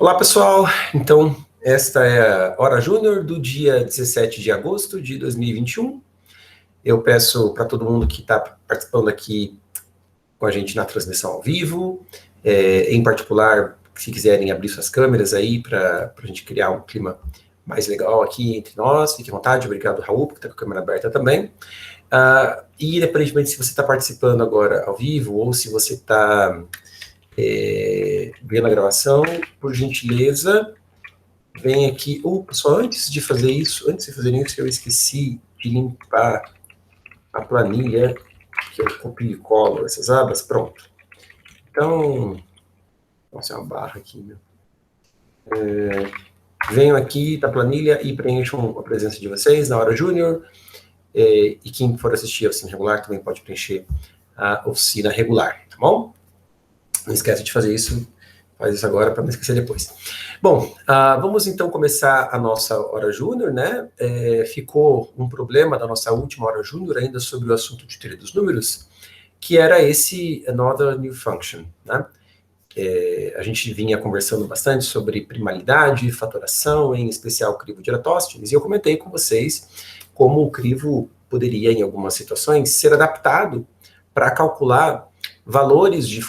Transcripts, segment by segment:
Olá, pessoal. Então, esta é a Hora Júnior do dia 17 de agosto de 2021. Eu peço para todo mundo que está participando aqui com a gente na transmissão ao vivo, em particular, se quiserem abrir suas câmeras aí para a gente criar um clima mais legal aqui entre nós, fique à vontade. Obrigado, Raul, que está com a câmera aberta também. E, independentemente se você está participando agora ao vivo ou se você está vendo a gravação, por gentileza, vem aqui. Pessoal, antes de fazerem isso, eu esqueci de limpar a planilha, que eu copio e colo essas abas. Pronto. Então, nossa, é uma barra aqui, né? Venham aqui da planilha e preencham a presença de vocês na Hora Júnior. E quem for assistir a oficina regular também pode preencher a oficina regular, tá bom? Não esquece de fazer isso, faz isso agora para não esquecer depois. Bom, vamos então começar a nossa Hora Júnior, né? Ficou um problema da nossa última Hora Júnior ainda sobre o assunto de teoria dos números, que era esse Another New Function, né? A gente vinha conversando bastante sobre primalidade, fatoração, em especial o crivo de Eratosthenes, e eu comentei com vocês como o crivo poderia, em algumas situações, ser adaptado para calcular valores de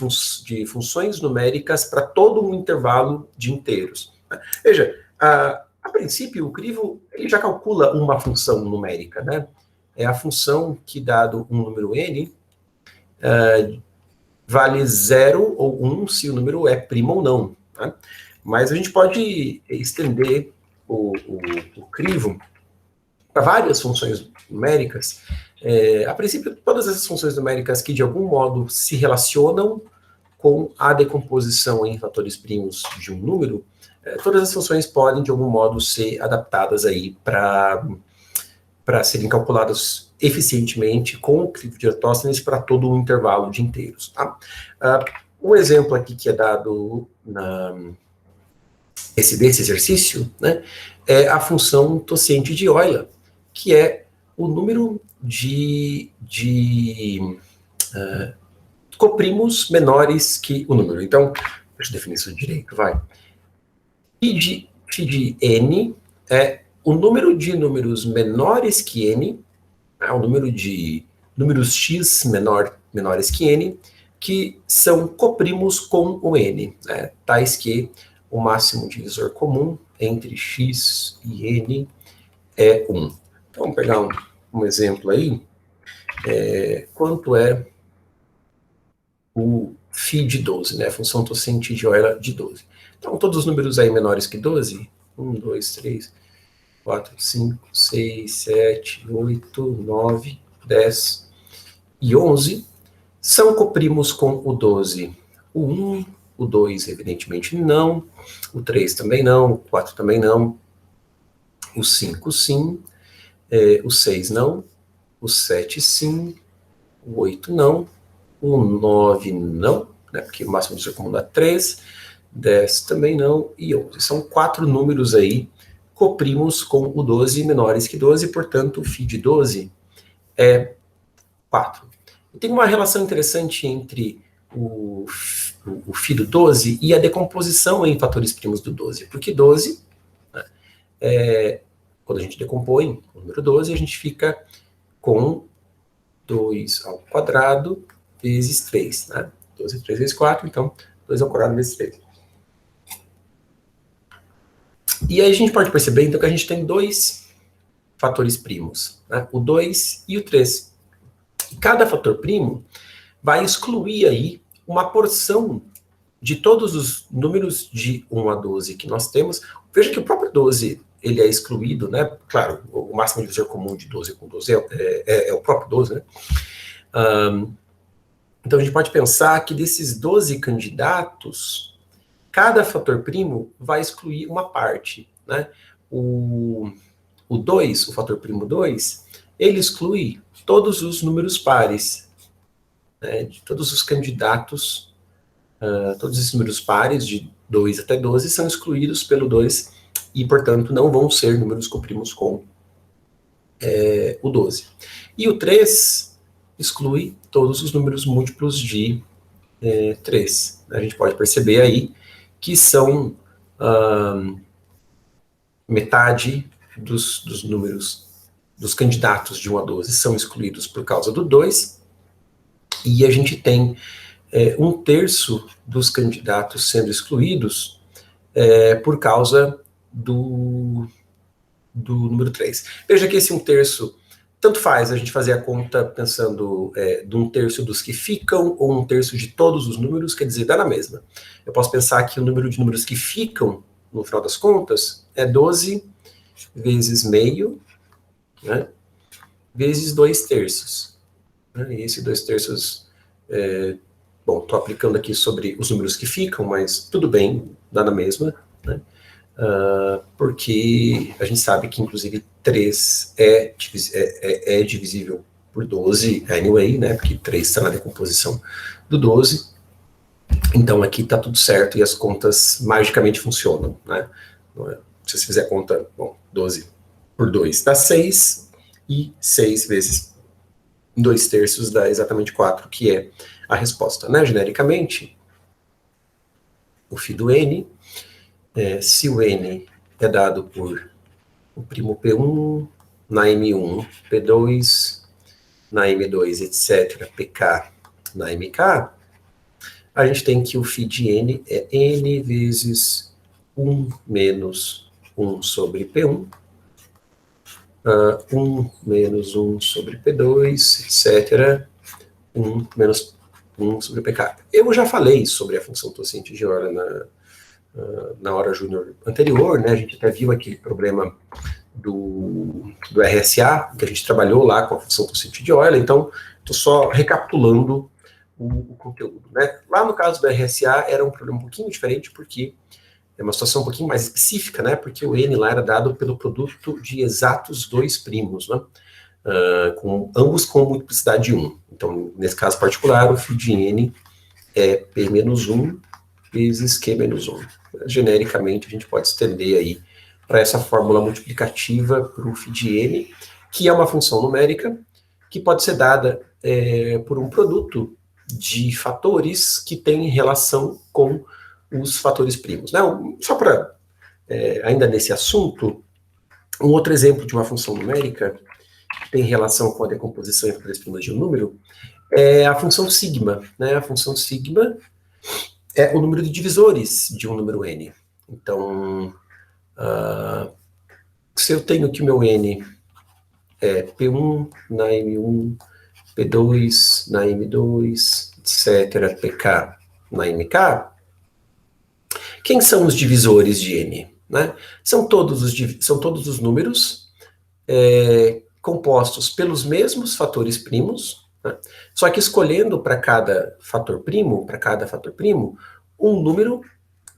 funções numéricas para todo um intervalo de inteiros. Veja, a princípio, o crivo ele já calcula uma função numérica, né? É a função que, dado um número n, vale 0 ou 1 se o número é primo ou não. Né? Mas a gente pode estender o crivo para várias funções numéricas. A princípio, todas essas funções numéricas que de algum modo se relacionam com a decomposição em fatores primos de um número, todas as funções podem de algum modo ser adaptadas aí para serem calculadas eficientemente com o crivo de Eratosthenes para todo um intervalo de inteiros. Tá? Um exemplo aqui que é dado desse exercício, né, é a função tociente de Euler, que é o número de coprimos menores que o número. Então, deixa eu definir isso direito, vai. Φ de n é o número de números menores que n, o número de números x menores que n, que são coprimos com o n, né, tais que o máximo divisor comum entre x e n é 1. Então, vamos pegar um exemplo aí. Quanto é o φ de 12, né? A função tociente de Euler de 12. Então, todos os números aí menores que 12, 1, 2, 3, 4, 5, 6, 7, 8, 9, 10 e 11, são coprimos com o 12. O 1, o 2, evidentemente não, o 3 também não, o 4 também não, o 5 sim, o 6 não, o 7 sim, o 8 não, o 9 não, né, porque o máximo divisor comum dá 3, 10 também não, e 11. São 4 números aí, coprimos com o 12 menores que 12, portanto, o φ de 12 é 4. E tem uma relação interessante entre o φ do 12 e a decomposição em fatores primos do 12, porque 12, né, quando a gente decompõe o número 12, a gente fica com 2 ao quadrado vezes 3, né? 12 3 vezes 4, então 2 ao quadrado vezes 3. E aí a gente pode perceber, então, que a gente tem dois fatores primos, né? O 2 e o 3. E cada fator primo vai excluir aí uma porção de todos os números de 1 a 12 que nós temos. Veja que o próprio 12, ele é excluído, né? Claro, o máximo divisor comum de 12 com 12 é o próprio 12, né? Então, a gente pode pensar que desses 12 candidatos, cada fator primo vai excluir uma parte, né? O 2, o fator primo 2, ele exclui todos os números pares, né? De todos os candidatos, todos esses números pares, de 2 até 12, são excluídos pelo 2 e, portanto, não vão ser números coprimos com o 12. E o 3 exclui todos os números múltiplos de 3. A gente pode perceber aí que são metade dos números dos candidatos de 1 a 12 são excluídos por causa do 2, e a gente tem 1/3 dos candidatos sendo excluídos por causa do número 3. Veja que esse 1/3, tanto faz a gente fazer a conta pensando de 1/3 dos que ficam ou 1/3 de todos os números, quer dizer, dá na mesma. Eu posso pensar que o número de números que ficam, no final das contas, é 12 vezes meio, né, vezes 2/3. Né, e esse 2/3, bom, estou aplicando aqui sobre os números que ficam, mas tudo bem, dá na mesma, né? Porque a gente sabe que, inclusive, 3 é divisível por 12 anyway, né? Porque 3 está na decomposição do 12. Então, aqui está tudo certo e as contas magicamente funcionam, né? Se você fizer a conta, bom, 12 por 2 dá 6, e 6 vezes 2/3 dá exatamente 4, que é a resposta, né? Genericamente, o φ do n, se o n é dado por o primo P1 na M1, P2 na M2, etc., PK na MK, a gente tem que o φ de n é n vezes 1 menos 1 sobre P1, 1 menos 1 sobre P2, etc., 1 menos 1 sobre PK. Eu já falei sobre a função tociente de Euler na hora júnior anterior, né? A gente até viu aquele problema do RSA, que a gente trabalhou lá com a função tociente de Euler, então estou só recapitulando o conteúdo, né? Lá no caso do RSA era um problema um pouquinho diferente, porque é uma situação um pouquinho mais específica, né? Porque o n lá era dado pelo produto de exatos dois primos, né? Ambos com multiplicidade de 1. Então, nesse caso particular, o φ de n é P menos 1 vezes Q menos 1. Genericamente, a gente pode estender aí para essa fórmula multiplicativa para o φ de n, que é uma função numérica que pode ser dada por um produto de fatores que tem relação com os fatores primos. Né? Só para, ainda nesse assunto, um outro exemplo de uma função numérica que tem relação com a decomposição em fatores primos de um número é a função sigma. Né? A função sigma é o número de divisores de um número n. Então, se eu tenho que o meu n é P1 na M1, P2 na M2, etc., PK na MK, quem são os divisores de n? Né? São todos os números compostos pelos mesmos fatores primos, né? Só que escolhendo para cada fator primo, um número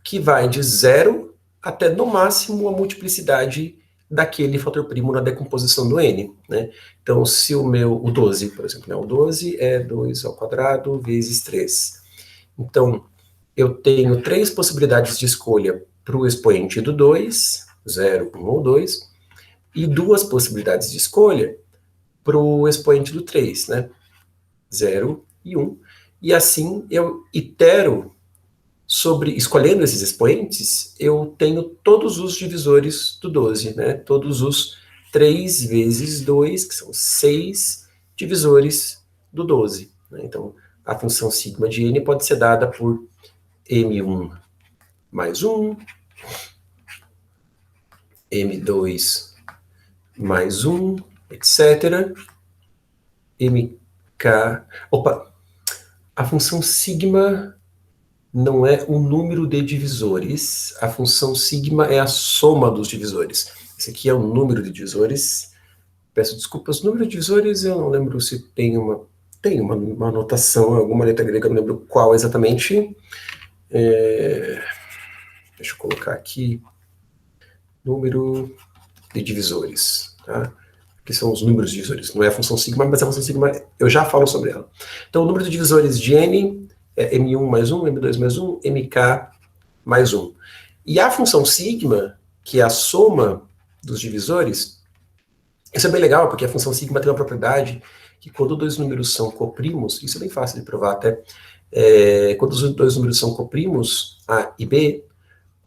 que vai de 0 até, no máximo, a multiplicidade daquele fator primo na decomposição do n. Né? Então, se o 12, por exemplo, né? O 12 é 2 ao quadrado vezes 3. Então, eu tenho 3 possibilidades de escolha para o expoente do 2, 0, 1 ou 2, e 2 possibilidades de escolha para o expoente do 3, né? 0 e 1. E assim eu itero escolhendo esses expoentes, eu tenho todos os divisores do 12, né? Todos os 3 vezes 2, que são 6 divisores do 12. Né? Então, a função sigma de n pode ser dada por M1 mais 1, M2 mais 1, etc. MK... Opa! A função sigma não é o número de divisores. A função sigma é a soma dos divisores. Esse aqui é o número de divisores. Peço desculpas. Número de divisores, eu não lembro se tem uma notação, alguma letra grega, eu não lembro qual exatamente. Deixa eu colocar aqui. Número de divisores, tá? Que são os números de divisores. Não é a função sigma, mas a função sigma, eu já falo sobre ela. Então, o número de divisores de n é M1 mais 1, M2 mais 1, MK mais 1. E a função sigma, que é a soma dos divisores, isso é bem legal, porque a função sigma tem uma propriedade que quando dois números são coprimos, isso é bem fácil de provar até, quando os dois números são coprimos, A e B,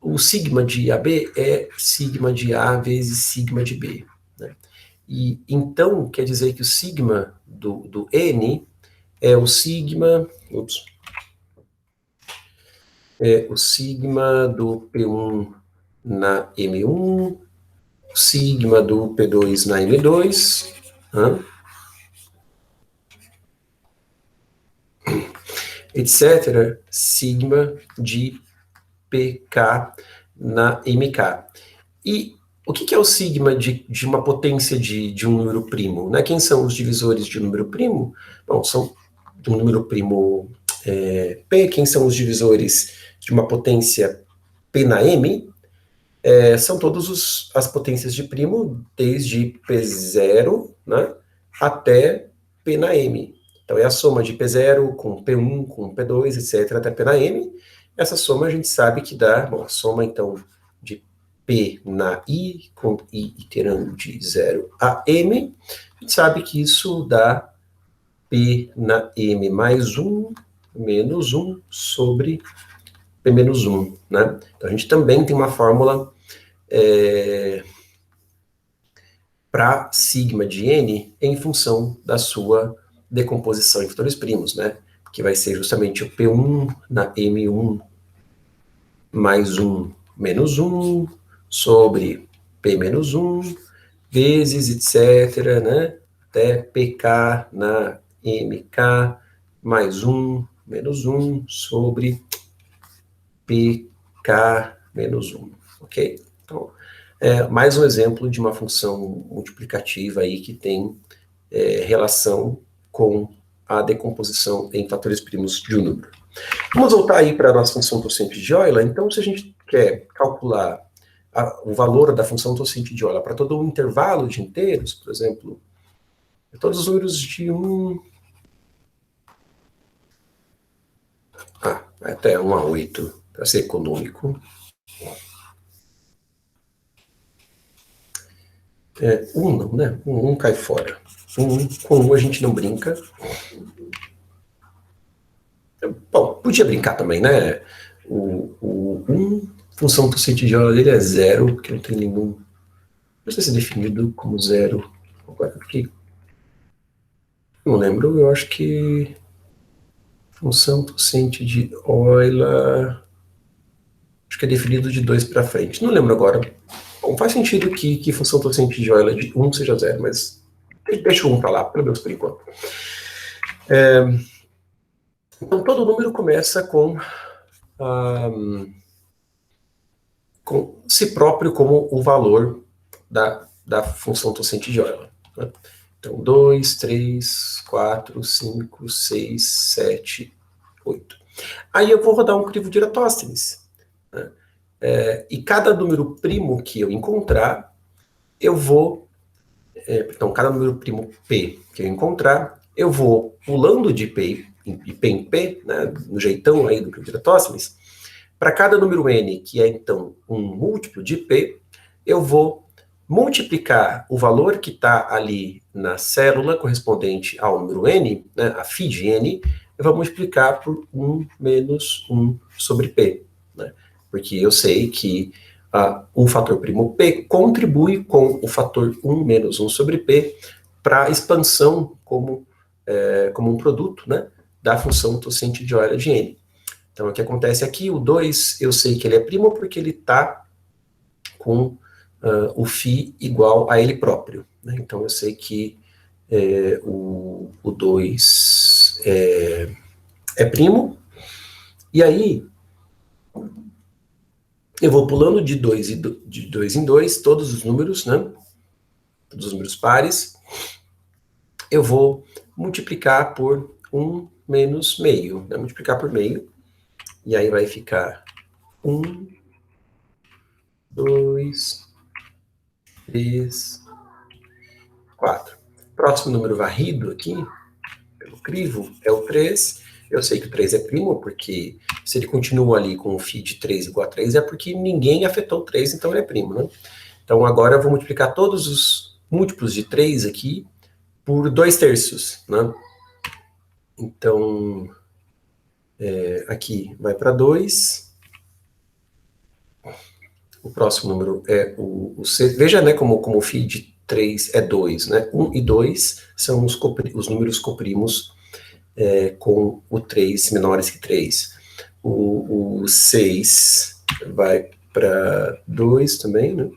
o sigma de AB é sigma de A vezes sigma de B, né? E então quer dizer que o sigma do N é o sigma, é o sigma do P1 na M1, o sigma do P2 na M2, né? Etc., sigma de PK na MK. E o que é o sigma de uma potência de um número primo? Né? Quem são os divisores de um número primo? Bom, são de um número primo P. Quem são os divisores de uma potência P na M? São todas as potências de primo, desde P0, né, até P na M. Então, é a soma de P0 com P1, com P2, etc., até P na M. Essa soma a gente sabe que dá, bom, a soma, então, de P na I, com I iterando de 0 a M, a gente sabe que isso dá P na M mais 1, menos 1, sobre P menos 1, né? Então, a gente também tem uma fórmula para sigma de n em função da sua decomposição em fatores primos, né? Que vai ser justamente o P1 na M1 mais 1 menos 1 sobre P menos 1 vezes, etc., né? Até PK na MK mais 1 menos 1 sobre PK menos 1, ok? Então, mais um exemplo de uma função multiplicativa aí que tem relação com a decomposição em fatores primos de um número. Vamos voltar aí para a nossa função torcente de Euler. Então, se a gente quer calcular o valor da função torcente de Euler para todo um intervalo de inteiros, por exemplo, todos os números de 1 até 1 a 8, para ser econômico. 1 não, né? 1 cai fora. Com 1 a gente não brinca. Bom, podia brincar também, né? O 1, função torcente de Euler dele é 0, porque não tem nenhum. Não sei se é definido como 0. Agora, porque não lembro, eu acho que função torcente de Euler acho que é definido de 2 para frente. Não lembro agora. Bom, faz sentido que função torcente de Euler de 1 seja 0, mas deixa o 1 para lá, pelo menos por enquanto. Então, todo número começa com si próprio como o valor da função torcente de Euler, né? Então, 2, 3, 4, 5, 6, 7, 8. Aí eu vou rodar um crivo de Eratosthenes, né? E cada número primo que eu encontrar, eu vou... então, cada número primo P que eu encontrar, eu vou pulando de P em P, né, no jeitão aí do crivo de Eratosthenes. Para cada número n, que é então um múltiplo de P, eu vou multiplicar o valor que está ali na célula correspondente ao número n, né, a φ de n, eu vou multiplicar por 1 menos 1 sobre P, né? Porque eu sei que o fator primo P contribui com o fator 1 menos 1 sobre P para a expansão como um produto, né, da função torcente de Euler de n. Então, o que acontece aqui, o 2, eu sei que ele é primo porque ele está com o φ igual a ele próprio, né? Então, eu sei que o 2 é primo. E aí, eu vou pulando de 2 em 2, todos os números, né? Todos os números pares. Eu vou multiplicar por 1 menos meio, né? Multiplicar por meio. E aí vai ficar 1, 2, 3, 4. Próximo número varrido aqui, pelo crivo, é o 3. Eu sei que o 3 é primo, porque se ele continua ali com o φ de 3 igual a 3, é porque ninguém afetou o 3, então ele é primo, né? Então agora eu vou multiplicar todos os múltiplos de 3 aqui por 2/3, né? Então, aqui vai para 2. O próximo número é o 6. Veja, né, como o φ de 3 é 2, né? 1 e 2 são os números coprimos com o 3 menores que 3. O 6 vai para 2 também, né?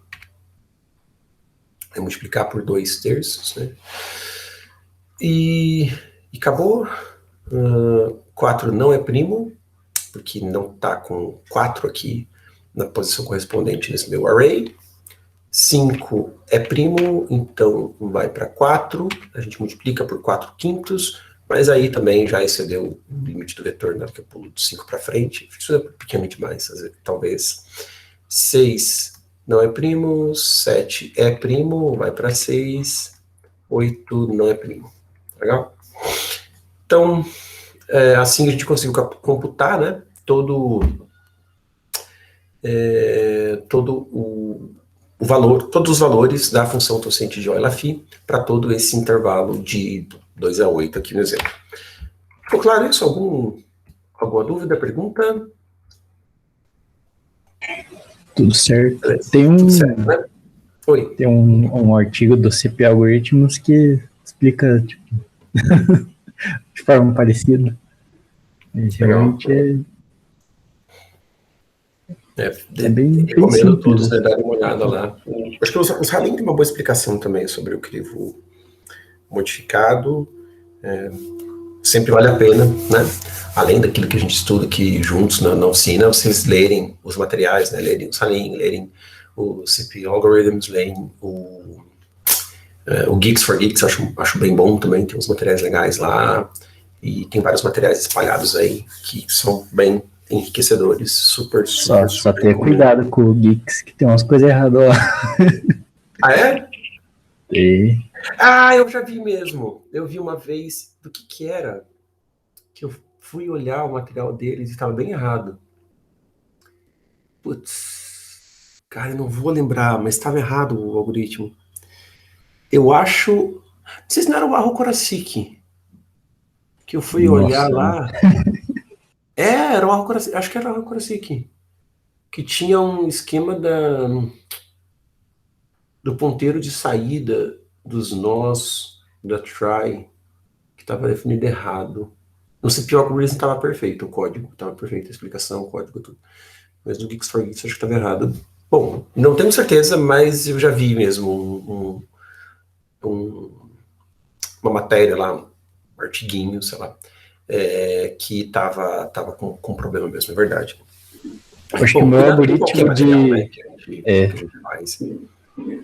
É multiplicar por 2/3, né? E acabou. 4 não é primo, porque não está com 4 aqui na posição correspondente nesse meu array. 5 é primo, então vai para 4, a gente multiplica por 4/5, mas aí também já excedeu o limite do vetor, na hora que eu pulo de 5 para frente, isso é pequeno demais, talvez. 6 não é primo, 7 é primo, vai para 6, 8 não é primo. Legal? Então, assim a gente conseguiu computar, né, todo o valor, todos os valores da função torcente de Euler-Phi para todo esse intervalo de 2 a 8 aqui no exemplo. Ficou claro isso? Alguma dúvida, pergunta? Tudo certo. Beleza. Tudo certo, né? Oi. Tem um artigo do CP Algorithms que explica tipo, de forma parecida. Realmente é bem recomendo simples. todos darem uma olhada lá. Acho que os Halim tem uma boa explicação também sobre o crivo modificado. Sempre vale a pena, né? Além daquilo que a gente estuda aqui juntos na oficina, vocês lerem os materiais, né? Lerem o Halim, lerem o CP Algorithms, lerem o Geeks for Geeks, acho bem bom também, tem uns materiais legais lá, e tem vários materiais espalhados aí que são bem enriquecedores, super Só ter cuidado com o Geeks, que tem umas coisas erradas lá. Ah, é? E... eu já vi mesmo. Eu vi uma vez, do que era? Que eu fui olhar o material deles e estava bem errado. Putz, cara, eu não vou lembrar, mas estava errado o algoritmo. Eu acho... Não sei se não era o Arro Kurosaki, que eu fui olhar lá... era o Arro Kurosaki, acho que era o Arro Kurosaki, que tinha um esquema do ponteiro de saída dos nós da try, que estava definido errado. No CP Algorithm estava perfeito o código, estava perfeita a explicação, o código, tudo. Mas no Geeks for Geeks acho que estava errado. Bom, não tenho certeza, mas eu já vi mesmo uma matéria lá, um artiguinho, sei lá, que estava com problema mesmo, é verdade. Acho que o meu algoritmo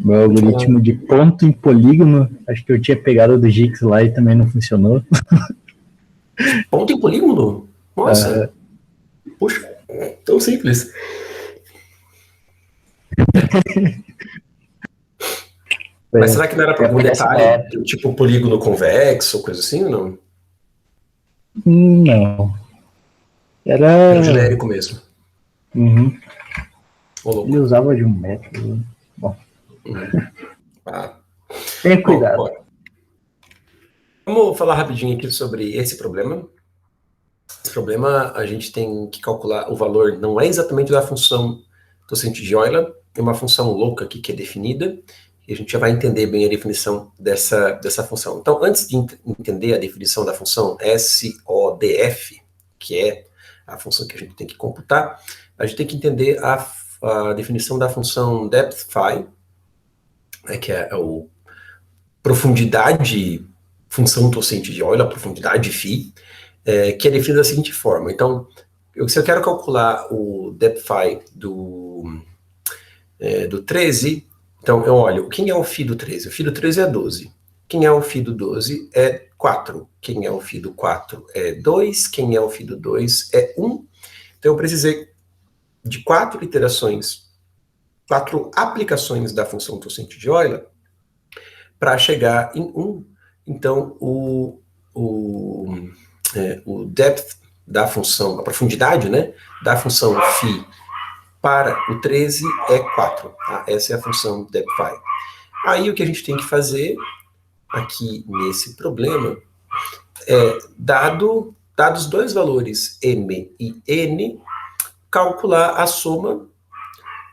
meu algoritmo de ponto em polígono, acho que eu tinha pegado do Geeks lá e também não funcionou. Ponto em polígono? Nossa! Puxa, tão simples. Mas será que não era para algum detalhe, tipo polígono convexo, coisa assim, ou não? Não. Era genérico mesmo. Uhum. Ele usava de um método. Bom. Tenha cuidado. Bom, vamos falar rapidinho aqui sobre esse problema. Esse problema, a gente tem que calcular o valor, não é exatamente da função torcente de Euler, é uma função louca aqui que é definida, e a gente já vai entender bem a definição dessa função. Então, antes de entender a definição da função SODF, que é a função que a gente tem que computar, a gente tem que entender a definição da função depth_phi, né, que é o profundidade, função torcente de Euler, a profundidade φ, que é definida da seguinte forma. Então, se eu quero calcular o depth_phi do 13, então eu olho, quem é o φ do 13? O φ do 13 é 12. Quem é o φ do 12 é 4. Quem é o φ do 4 é 2. Quem é o φ do 2 é 1. Então eu precisei de 4 iterações, 4 aplicações da função torcente de Euler para chegar em 1. Então o depth da função, a profundidade, né, da função φ para o 13 é 4. Tá? Essa é a função depth_phi. Aí o que a gente tem que fazer aqui nesse problema é, dados dois valores m e n, calcular a soma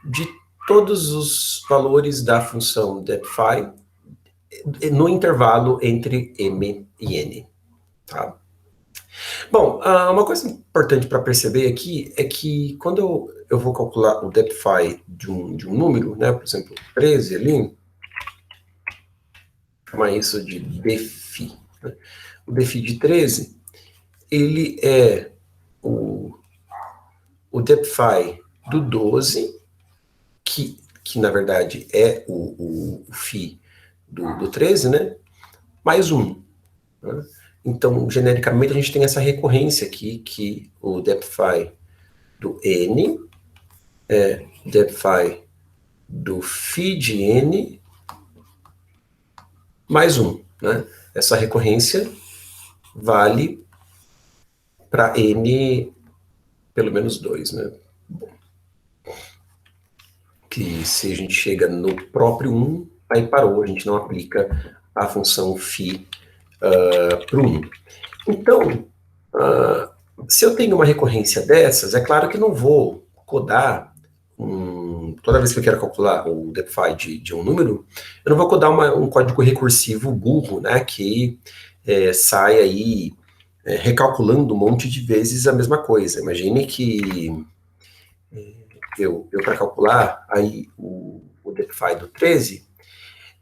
de todos os valores da função depfy no intervalo entre m e n, tá? Bom, uma coisa importante para perceber aqui é que quando eu vou calcular o depfy de um número, né, por exemplo, 13 ali, vou chamar isso de depfy, né? O depfy de 13, ele é o depfy do 12, que na verdade é o φ do 13, né, mais 1. Né? Então, genericamente, a gente tem essa recorrência aqui, que o depfy do n é depfy do φ de n mais 1. Né? Essa recorrência vale para n pelo menos 2. Né? Bom, que se a gente chega no próprio 1, aí parou, a gente não aplica a função φ para o 1. Então, se eu tenho uma recorrência dessas, é claro que não vou codar toda vez que eu quero calcular o depfy de um número, eu não vou codar um código recursivo burro, né, que sai aí recalculando um monte de vezes a mesma coisa. Imagine que eu para calcular aí o depfy do 13,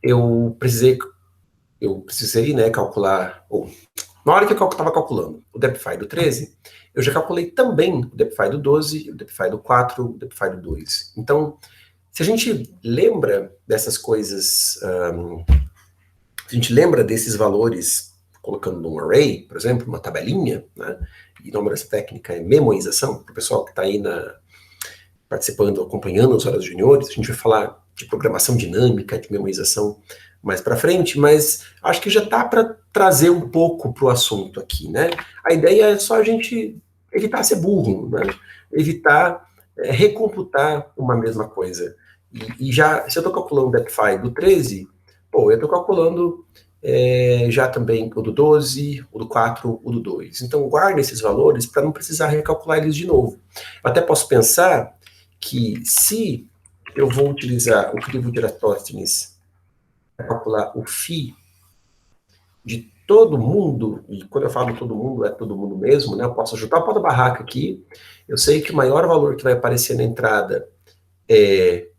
eu precisei, né, calcular, na hora que eu estava calculando o depfy do 13, eu já calculei também o depfy do 12, o depfy do 4, o depfy do 2. Então, se a gente lembra dessas coisas, se a gente lembra desses valores colocando num array, por exemplo, uma tabelinha, né, e o nome dessa técnica é memorização, para o pessoal que está aí participando, acompanhando as horas juniores, a gente vai falar de programação dinâmica, de memorização mais para frente, mas acho que já está para trazer um pouco para o assunto aqui, né? A ideia é só a gente evitar ser burro, né? Evitar recomputar uma mesma coisa. E já, se eu estou calculando o depfy do 13, eu estou calculando já também o do 12, o do 4, o do 2. Então, guarda esses valores para não precisar recalcular eles de novo. Eu até posso pensar que se eu vou utilizar o crivo de Eratóstenes para calcular o φ de todo mundo, e quando eu falo todo mundo, é todo mundo mesmo, né? Eu posso ajudar o pau da barraca aqui, eu sei que o maior valor que vai aparecer na entrada é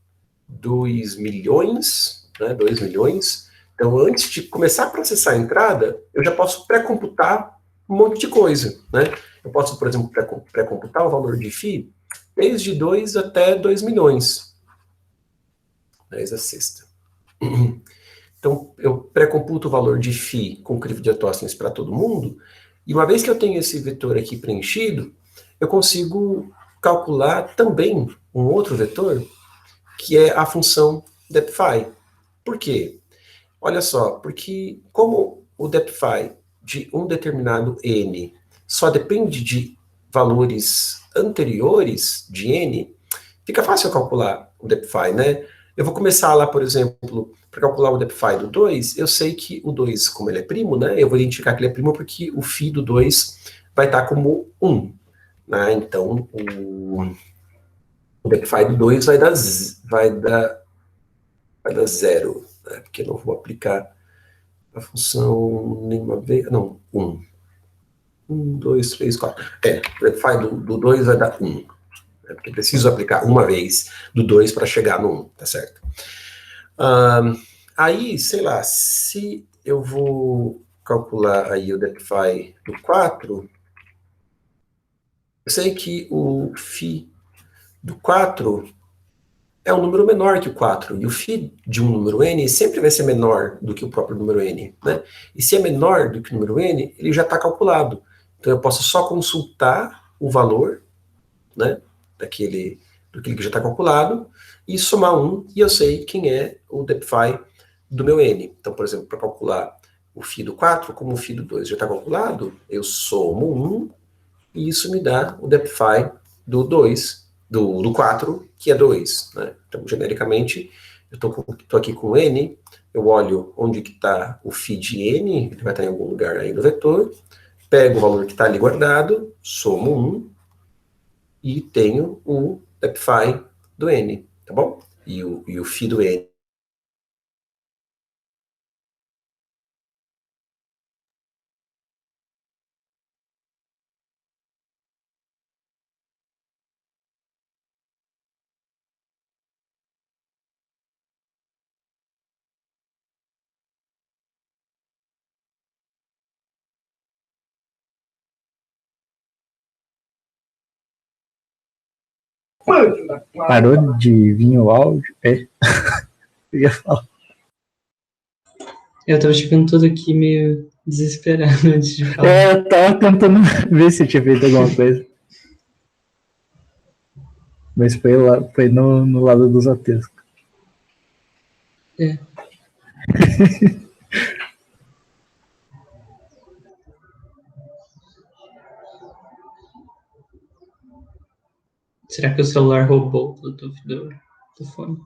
2 milhões, né? 2 milhões. Então, antes de começar a processar a entrada, eu já posso pré-computar um monte de coisa, né? Eu posso, por exemplo, pré-computar o valor de φ desde 2 até 2 milhões. 10 a sexta. Então, eu pré-computo o valor de φ com o crivo de Eratóstenes para todo mundo, e uma vez que eu tenho esse vetor aqui preenchido, eu consigo calcular também um outro vetor, que é a função depfy. Por quê? Olha só, porque como o depfy de um determinado n só depende de valores anteriores de n, fica fácil calcular o depfy, né? Eu vou começar lá, por exemplo, para calcular o depfy do 2, eu sei que o 2, como ele é primo, né? Eu vou identificar que ele é primo porque o φ do 2 vai estar como 1. Né? Então, o depfy do 2 vai dar 0, né? Porque eu não vou aplicar a função nenhuma vez. Não, 1. 1, 2, 3, 4. O depfy do 2 vai dar 1. Né? Porque eu preciso aplicar uma vez do 2 para chegar no 1, tá certo? Aí, sei lá, se eu vou calcular aí o depfy do 4, eu sei que o φ do 4 é um número menor que o 4, e o φ de um número n sempre vai ser menor do que o próprio número n, né? E se é menor do que o número n, ele já está calculado. Então eu posso só consultar o valor, né, do que já está calculado, e somar 1, e eu sei quem é o depfy do meu n. Então, por exemplo, para calcular o φ do 4, como o φ do 2 já está calculado, eu somo 1, e isso me dá o depfy do 2, do 4, que é 2. Né? Então, genericamente, eu estou aqui com n, eu olho onde que está o φ de n, ele vai estar em algum lugar aí no vetor, pego o valor que está ali guardado, somo 1, e tenho o depfy do n. tá bom? E o φ do N. Parou de vir o áudio? É. Eu ia falar. Eu tava chegando todo aqui meio desesperado antes de falar. É, eu tava tentando ver se eu tinha feito alguma coisa. Mas foi no lado dos ateus. É. Será que o celular roubou o Bluetooth do fone?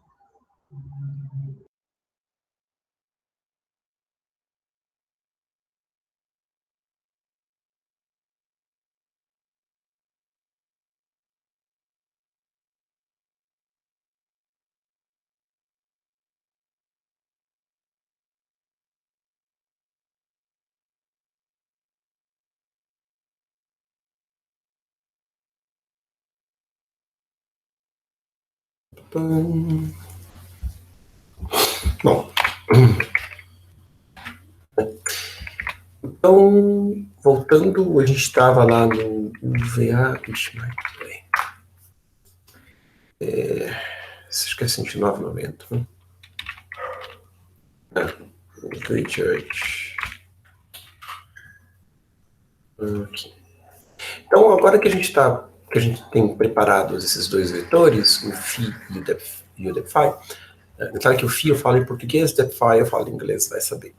Bom. Então, voltando, a gente estava lá no UVA. Acho que é 109,90, né? Aqui. Então, agora que a gente tem preparados esses dois vetores, o φ e o depθ, claro que o φ eu falo em português, o depθ eu falo em inglês, vai saber.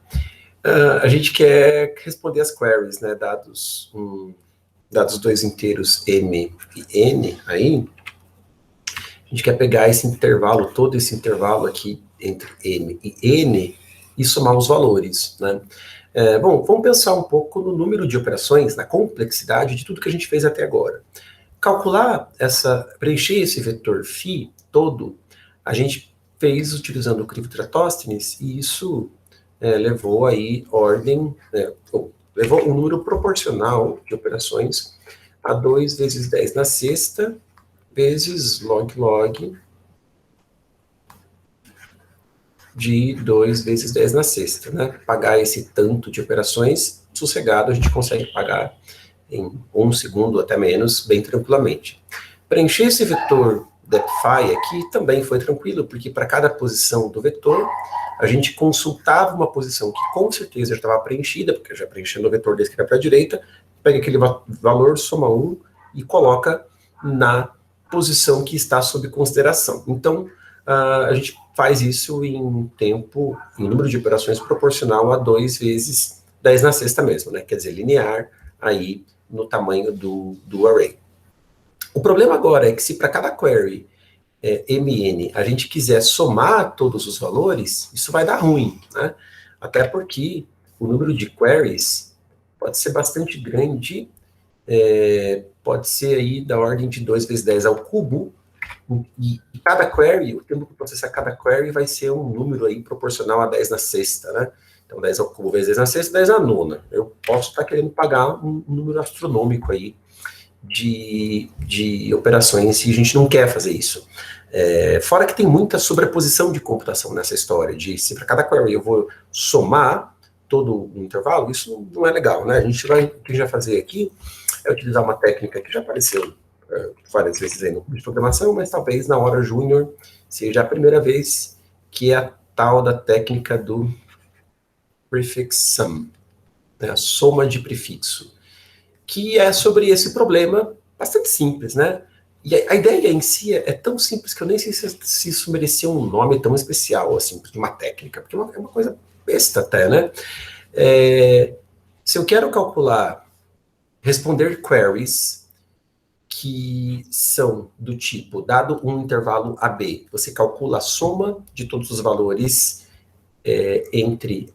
A gente quer responder as queries, né, dados dois inteiros m e n aí, a gente quer pegar esse intervalo, todo esse intervalo aqui entre m e n e somar os valores, né? Bom, vamos pensar um pouco no número de operações, na complexidade de tudo que a gente fez até agora. Preencher esse vetor φ todo, a gente fez utilizando o crivo de Eratóstenes, e isso levou aí levou um número proporcional de operações a 2 vezes 10 na sexta, vezes log de 2 vezes 10 na sexta, né? Pagar esse tanto de operações, sossegado, a gente consegue pagar em 1 segundo, até menos, bem tranquilamente. Preencher esse vetor depθ aqui também foi tranquilo, porque para cada posição do vetor, a gente consultava uma posição que com certeza já estava preenchida, porque já preenchendo o vetor da esquerda para a direita, pega aquele valor, soma 1 e coloca na posição que está sob consideração. Então, a gente faz isso em número de operações proporcional a 2 vezes 10 na sexta mesmo, né? Quer dizer, linear aí no tamanho do array. O problema agora é que se para cada query mn a gente quiser somar todos os valores, isso vai dar ruim, né? Até porque o número de queries pode ser bastante grande, pode ser aí da ordem de 2 vezes 10 ao cubo, e cada query, o tempo que processar cada query vai ser um número aí proporcional a 10 na sexta, né? Então 10 ao cubo vezes 10 na sexta, 10 na nona. Eu posso estar querendo pagar um número astronômico aí de operações, e a gente não quer fazer isso. Fora que tem muita sobreposição de computação nessa história, se para cada query eu vou somar todo o intervalo, isso não é legal, né? O que a gente vai fazer aqui é utilizar uma técnica que já apareceu várias vezes aí no curso de programação, mas talvez na hora júnior seja a primeira vez, que é a tal da técnica do prefix sum, né? A soma de prefixo, que é sobre esse problema bastante simples, né? E a ideia em si é tão simples que eu nem sei se isso merecia um nome tão especial, assim, de uma técnica, porque é uma coisa besta até, né? Se eu quero responder queries que são do tipo, dado um intervalo AB, você calcula a soma de todos os valores entre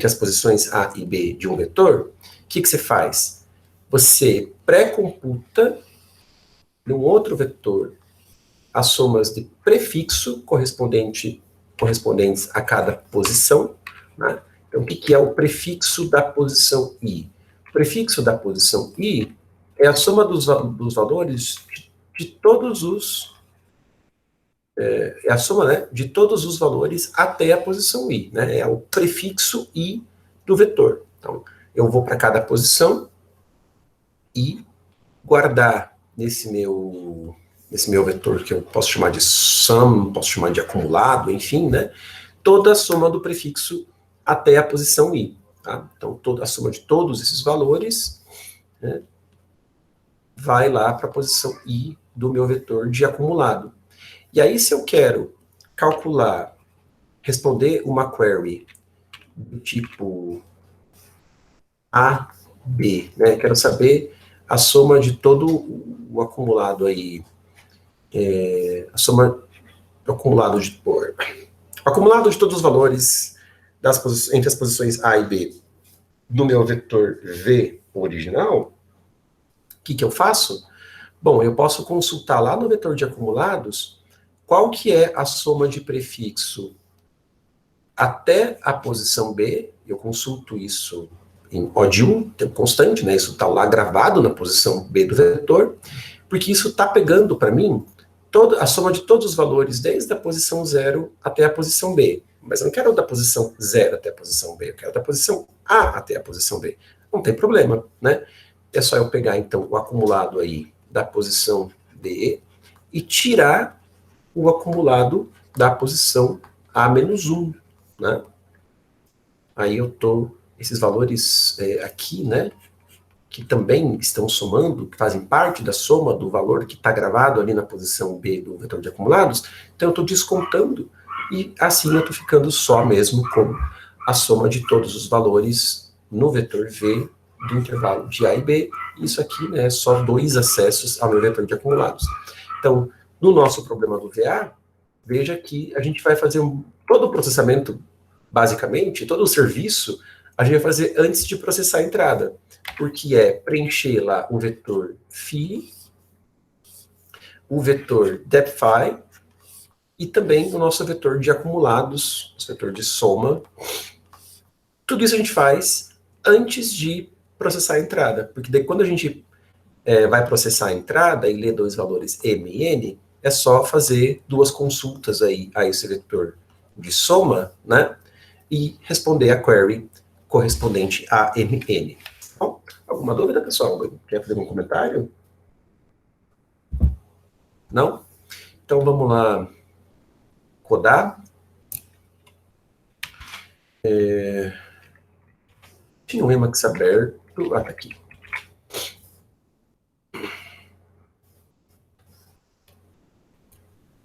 as posições A e B de um vetor, o que você faz? Você pré-computa num outro vetor as somas de prefixo correspondentes a cada posição, né? Então, o que é o prefixo da posição I? O prefixo da posição I é a soma dos valores de todos os... É a soma, né, de todos os valores até a posição I, né? É o prefixo I do vetor. Então, eu vou para cada posição e guardar nesse meu vetor, que eu posso chamar de sum, posso chamar de acumulado, enfim, né? Toda a soma do prefixo até a posição I. Tá? Então, toda a soma de todos esses valores, né, vai lá para a posição I do meu vetor de acumulado. E aí, se eu quero calcular, responder uma query do tipo A, B, né? Quero saber a soma de todo o acumulado aí, a soma do acumulado de todos os valores entre as posições A e B do meu vetor V original. O que eu faço? Bom, eu posso consultar lá no vetor de acumulados qual que é a soma de prefixo até a posição B. Eu consulto isso em O de 1, tempo constante, né? Isso está lá gravado na posição B do vetor, porque isso está pegando para mim a soma de todos os valores, desde a posição 0 até a posição B. Mas eu não quero da posição 0 até a posição B, eu quero da posição A até a posição B. Não tem problema, né? É só eu pegar, então, o acumulado aí da posição B e tirar o acumulado da posição A-1, né? Aí eu estou... Esses valores aqui, né, que também estão somando, que fazem parte da soma do valor que está gravado ali na posição B do vetor de acumulados, então eu estou descontando, e assim eu estou ficando só mesmo com a soma de todos os valores no vetor V do intervalo de A e B. Isso aqui, né, é só 2 acessos ao meu vetor de acumulados. Então, no nosso problema do VA, veja que a gente vai fazer todo o processamento, basicamente, todo o serviço, a gente vai fazer antes de processar a entrada, porque é preencher lá o vetor phi, o vetor depthi, e também o nosso vetor de acumulados, o vetor de soma. Tudo isso a gente faz antes de processar a entrada, porque daí quando a gente vai processar a entrada e ler 2 valores m e n, é só fazer 2 consultas aí a esse vetor de soma, né, e responder a query correspondente a mn. Bom, alguma dúvida, pessoal? Quer fazer algum comentário? Não? Então vamos lá codar. Tinha um Emacs aberto. Ah, tá aqui.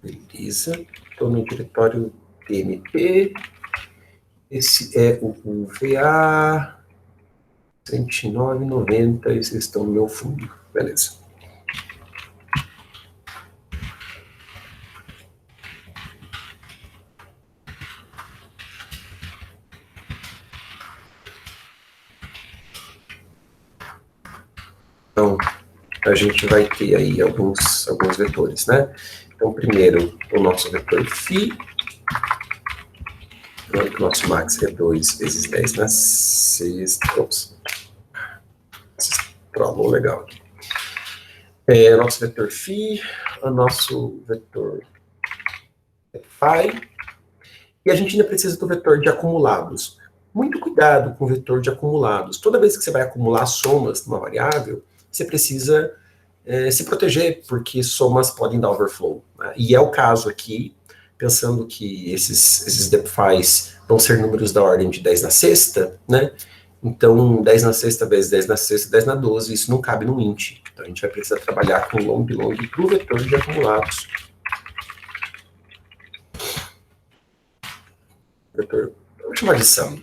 Beleza. Estou no diretório tmp. Esse é o VA 109,90. Esses estão no meu fundo. Beleza. Então, a gente vai ter aí alguns vetores, né? Então, primeiro, o nosso vetor phi. O nosso max é 2 vezes 10 na sexta. Ops. Travou legal aqui. O nosso vetor phi, o nosso vetor phi. E a gente ainda precisa do vetor de acumulados. Muito cuidado com o vetor de acumulados. Toda vez que você vai acumular somas numa variável, você precisa se proteger, porque somas podem dar overflow, né? E é o caso aqui, pensando que esses depths vão ser números da ordem de 10 na sexta, né? Então, 10 na sexta vezes 10 na sexta, 10 na 12, isso não cabe no int. Então, a gente vai precisar trabalhar com long para o vetor de acumulados. Vetor, vamos chamar de sum.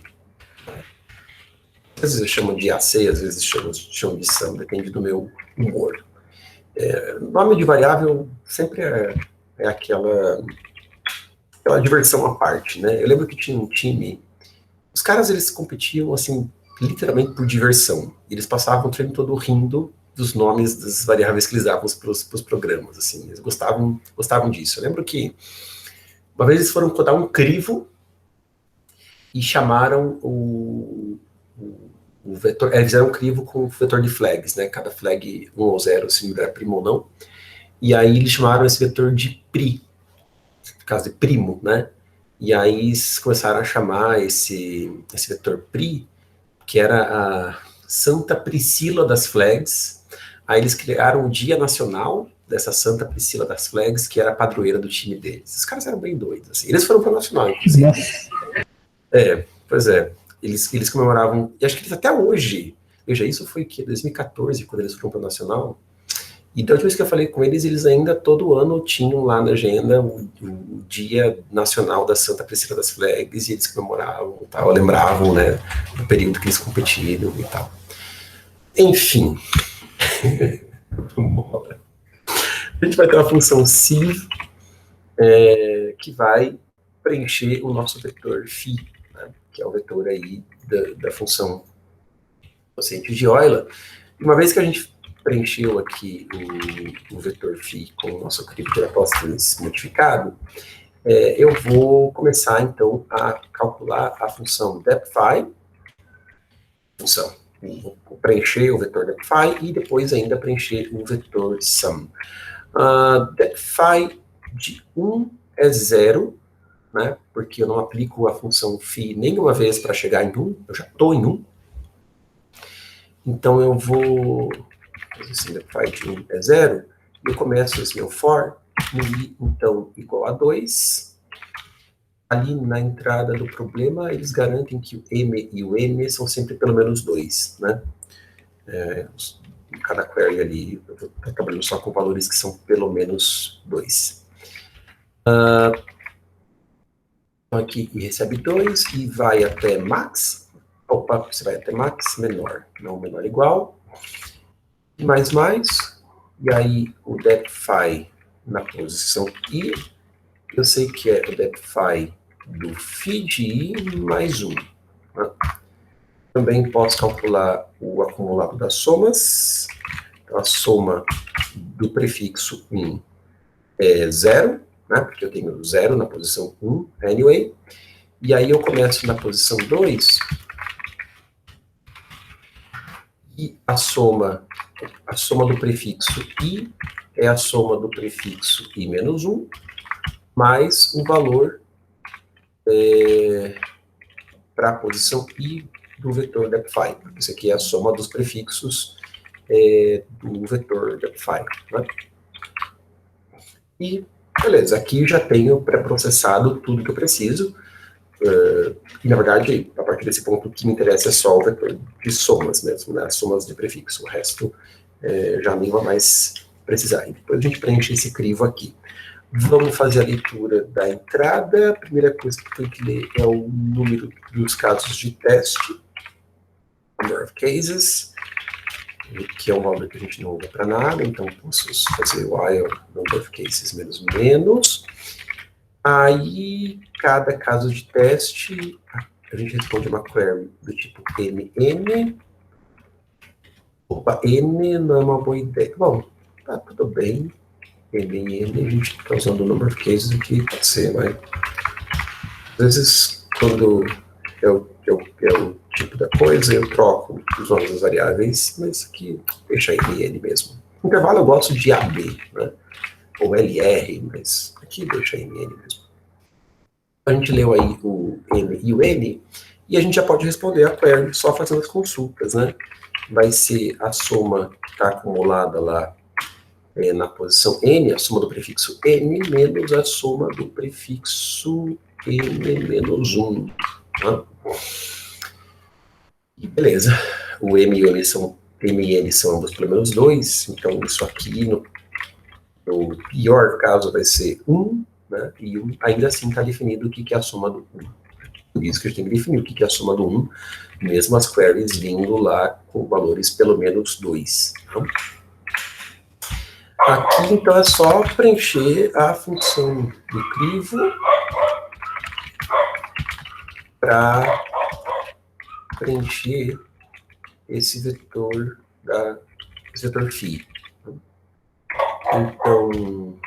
Às vezes eu chamo de AC, às vezes eu chamo de sum, depende do meu humor. Nome de variável sempre é aquela diversão à parte, né? Eu lembro que tinha um time, os caras, eles competiam, assim, literalmente por diversão. Eles passavam o treino todo rindo dos nomes das variáveis que eles davam para os programas, assim, eles gostavam disso. Eu lembro que uma vez eles foram codar um crivo e chamaram o vetor, eles fizeram um crivo com o vetor de flags, né, cada flag 1 ou 0, se não era primo ou não, e aí eles chamaram esse vetor de pri, no caso de primo, né, e aí eles começaram a chamar esse vetor pri, que era a Santa Priscila das flags. Aí eles criaram o Dia Nacional dessa Santa Priscila das flags, que era a padroeira do time deles. Os caras eram bem doidos, assim. Eles foram para o Nacional, inclusive. Pois é. Eles comemoravam, e acho que eles até hoje, veja, isso foi que 2014, quando eles foram para o Nacional, e da última vez que eu falei com eles, eles ainda todo ano tinham lá na agenda o Dia Nacional da Santa Priscila das Flags, e eles comemoravam e tal, lembravam, né, do período que eles competiram e tal. Enfim. A gente vai ter uma função sieve que vai preencher o nosso vetor phi, né, que é o vetor aí da função quociente de Euler. E uma vez que a gente preencheu aqui o vetor phi com o nosso crivo de Eratosthenes modificado, eu vou começar, então, a calcular a função depθ, vou preencher o vetor depθ e depois ainda preencher o vetor sum. Depθ de 1 é 0, né, porque eu não aplico a função phi nenhuma vez para chegar em 1, eu já estou em 1. Então eu vou fazer assim, depθ de 1 é 0, e eu começo esse meu for, no i, então, igual a 2. Ali na entrada do problema, eles garantem que o m e o n são sempre pelo menos 2, né? Cada query ali, eu vou estar trabalhando só com valores que são pelo menos 2. Então aqui, e recebe 2, e vai até max. Opa, você vai até max menor, não menor igual. Mais, e aí o depθ na posição i, eu sei que é o depθ do phi de i mais 1. Né? Também posso calcular o acumulado das somas. Então, a soma do prefixo 1 é 0, né? Porque eu tenho 0 na posição 1, anyway. E aí eu começo na posição 2, e a soma do prefixo i é a soma do prefixo i menos 1, mais o valor para a posição i do vetor depθ. Isso aqui é a soma dos prefixos do vetor depθ. Né? E, beleza, aqui já tenho pré-processado tudo que eu preciso. E, na verdade, a partir desse ponto, o que me interessa é só o vetor de somas mesmo, né? As somas de prefixo. O resto já nem vai mais precisar. E depois a gente preenche esse crivo aqui. Vamos fazer a leitura da entrada. A primeira coisa que tem que ler é o número dos casos de teste, number of cases, que é um valor que a gente não usa para nada, então posso fazer while number of cases menos menos. Aí, cada caso de teste, a gente responde uma query do tipo mn. Opa, n não é uma boa ideia. Bom, tá tudo bem. N, a gente está usando o number of cases aqui, pode ser, mas às vezes, quando é o tipo da coisa, eu troco os nomes das variáveis, mas aqui deixa n mesmo. No intervalo eu gosto de AB, né? Ou LR, mas aqui deixa n mesmo. A gente leu aí o m e o n, e a gente já pode responder a query só fazendo as consultas, né? Vai ser a soma que está acumulada lá na posição n, a soma do prefixo n, menos a soma do prefixo n menos 1. Né? E beleza, o m e o n são ambos pelo menos 2, então isso aqui, no pior caso, vai ser 1, né? E ainda assim está definido o que é a soma do 1. Por isso que a gente tem que definir o que é a soma do 1, mesmo as queries vindo lá com valores pelo menos 2. Então, aqui, então, é só preencher a função do crivo para preencher esse vetor esse vetor φ. Então,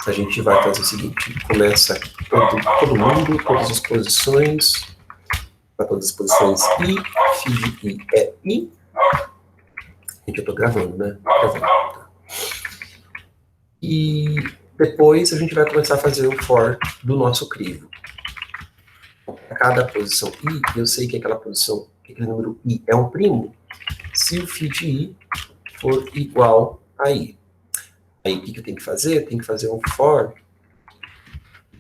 a gente vai fazer o seguinte, começa todo mundo, todas as posições, para todas as posições I, φ de I é I. Gente, eu estou gravando, né? Gravando, tá. E depois a gente vai começar a fazer o for do nosso crivo. Para cada posição I, eu sei que aquela posição, que aquele número I é um primo, se o φ de I for igual a I. Aí o que eu tenho que fazer? Eu tenho que fazer um for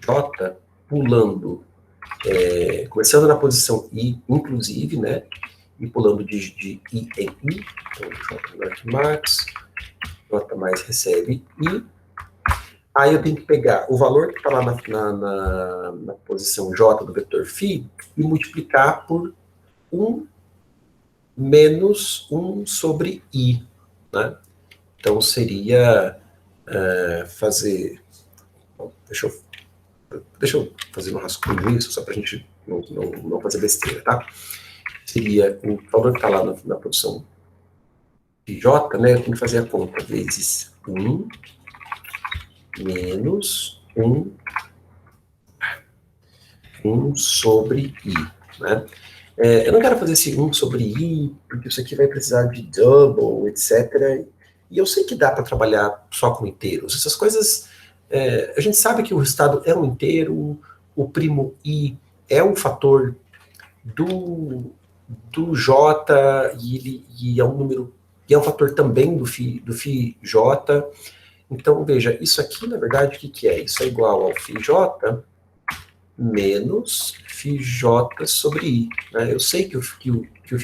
J pulando, começando na posição I, inclusive, né? E pulando de I em I. Então, J menor que max, J mais recebe I. Aí eu tenho que pegar o valor que está lá na posição J do vetor φ e multiplicar por 1 menos 1 sobre I, né? Então seria fazer... Bom, deixa eu fazer um rascunho isso, só para a gente não fazer besteira, tá? Seria o valor que está lá na posição de J, né? Eu tenho que fazer a conta vezes 1 menos 1 sobre I, né? Eu não quero fazer esse 1 sobre I, porque isso aqui vai precisar de double, etc. E eu sei que dá para trabalhar só com inteiros. Essas coisas, a gente sabe que o resultado é um inteiro, o primo I é um fator do J, e é um número, e é um fator também do φ J. Então, veja, isso aqui, na verdade, o que é? Isso é igual ao φ J menos φ J sobre I, né? Eu sei que o φ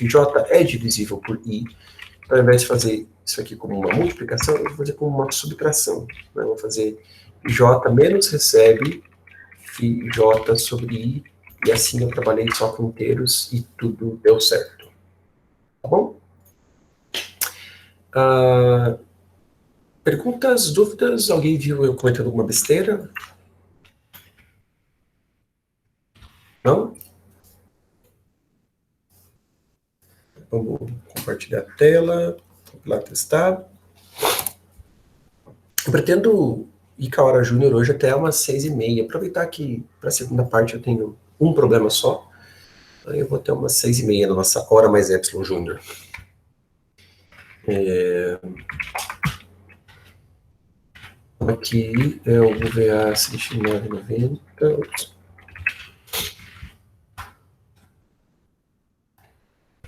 J é divisível por I, então, ao invés de fazer isso aqui como uma multiplicação, eu vou fazer como uma subtração, né? Eu vou fazer φ J menos recebe φ J sobre I, e assim eu trabalhei só com inteiros e tudo deu certo. Tá bom? Perguntas, dúvidas? Alguém viu eu comentando alguma besteira? Não? Vamos compartilhar a tela, compilar, testar. Eu pretendo ir com a hora júnior hoje até umas 6h30. Aproveitar que para a segunda parte eu tenho um problema só. Aí eu vou até umas 6h30 na nossa hora mais epsilon júnior. Aqui é o VA 6990.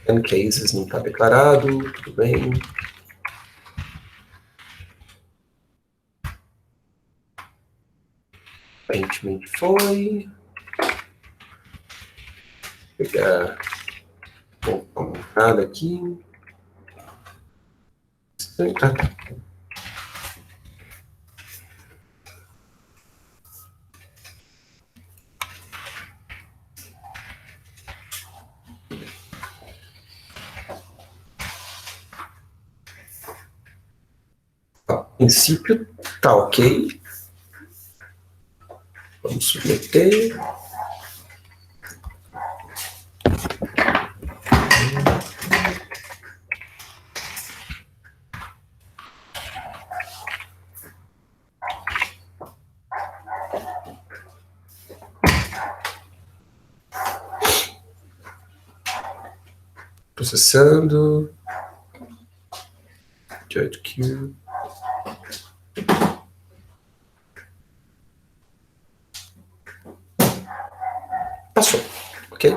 N cases não está declarado, tudo bem. Aparentemente foi. Vou pegar uma entrada aqui. A princípio tá ok. Vamos submeter. Processando. Judge queue. Passou, ok?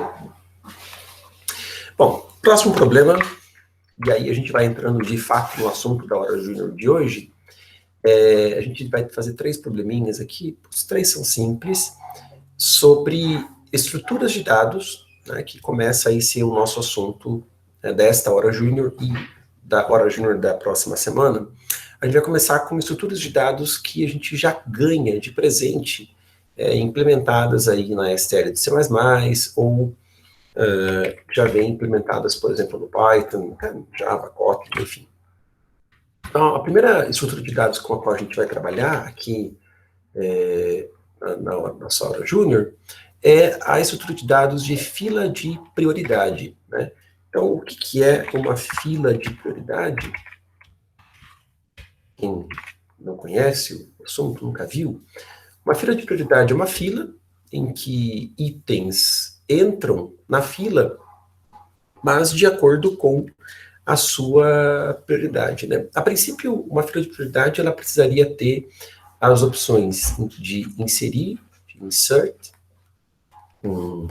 Bom, próximo problema, e aí a gente vai entrando de fato no assunto da hora júnior de hoje. A gente vai fazer 3 probleminhas aqui, os 3 são simples, sobre estruturas de dados, né, que começa aí a ser o nosso assunto, né, desta hora júnior e da hora júnior da próxima semana. A gente vai começar com estruturas de dados que a gente já ganha de presente, implementadas aí na STL de C++, ou já vem implementadas, por exemplo, no Python, Java, Kotlin, enfim. Então, a primeira estrutura de dados com a qual a gente vai trabalhar aqui na nossa hora júnior é a estrutura de dados de fila de prioridade, né? Então, o que é uma fila de prioridade? quem não conhece o assunto, nunca viu, uma fila de prioridade é uma fila em que itens entram na fila, mas de acordo com a sua prioridade, né? A princípio, uma fila de prioridade, ela precisaria ter as opções de inserir, de insert,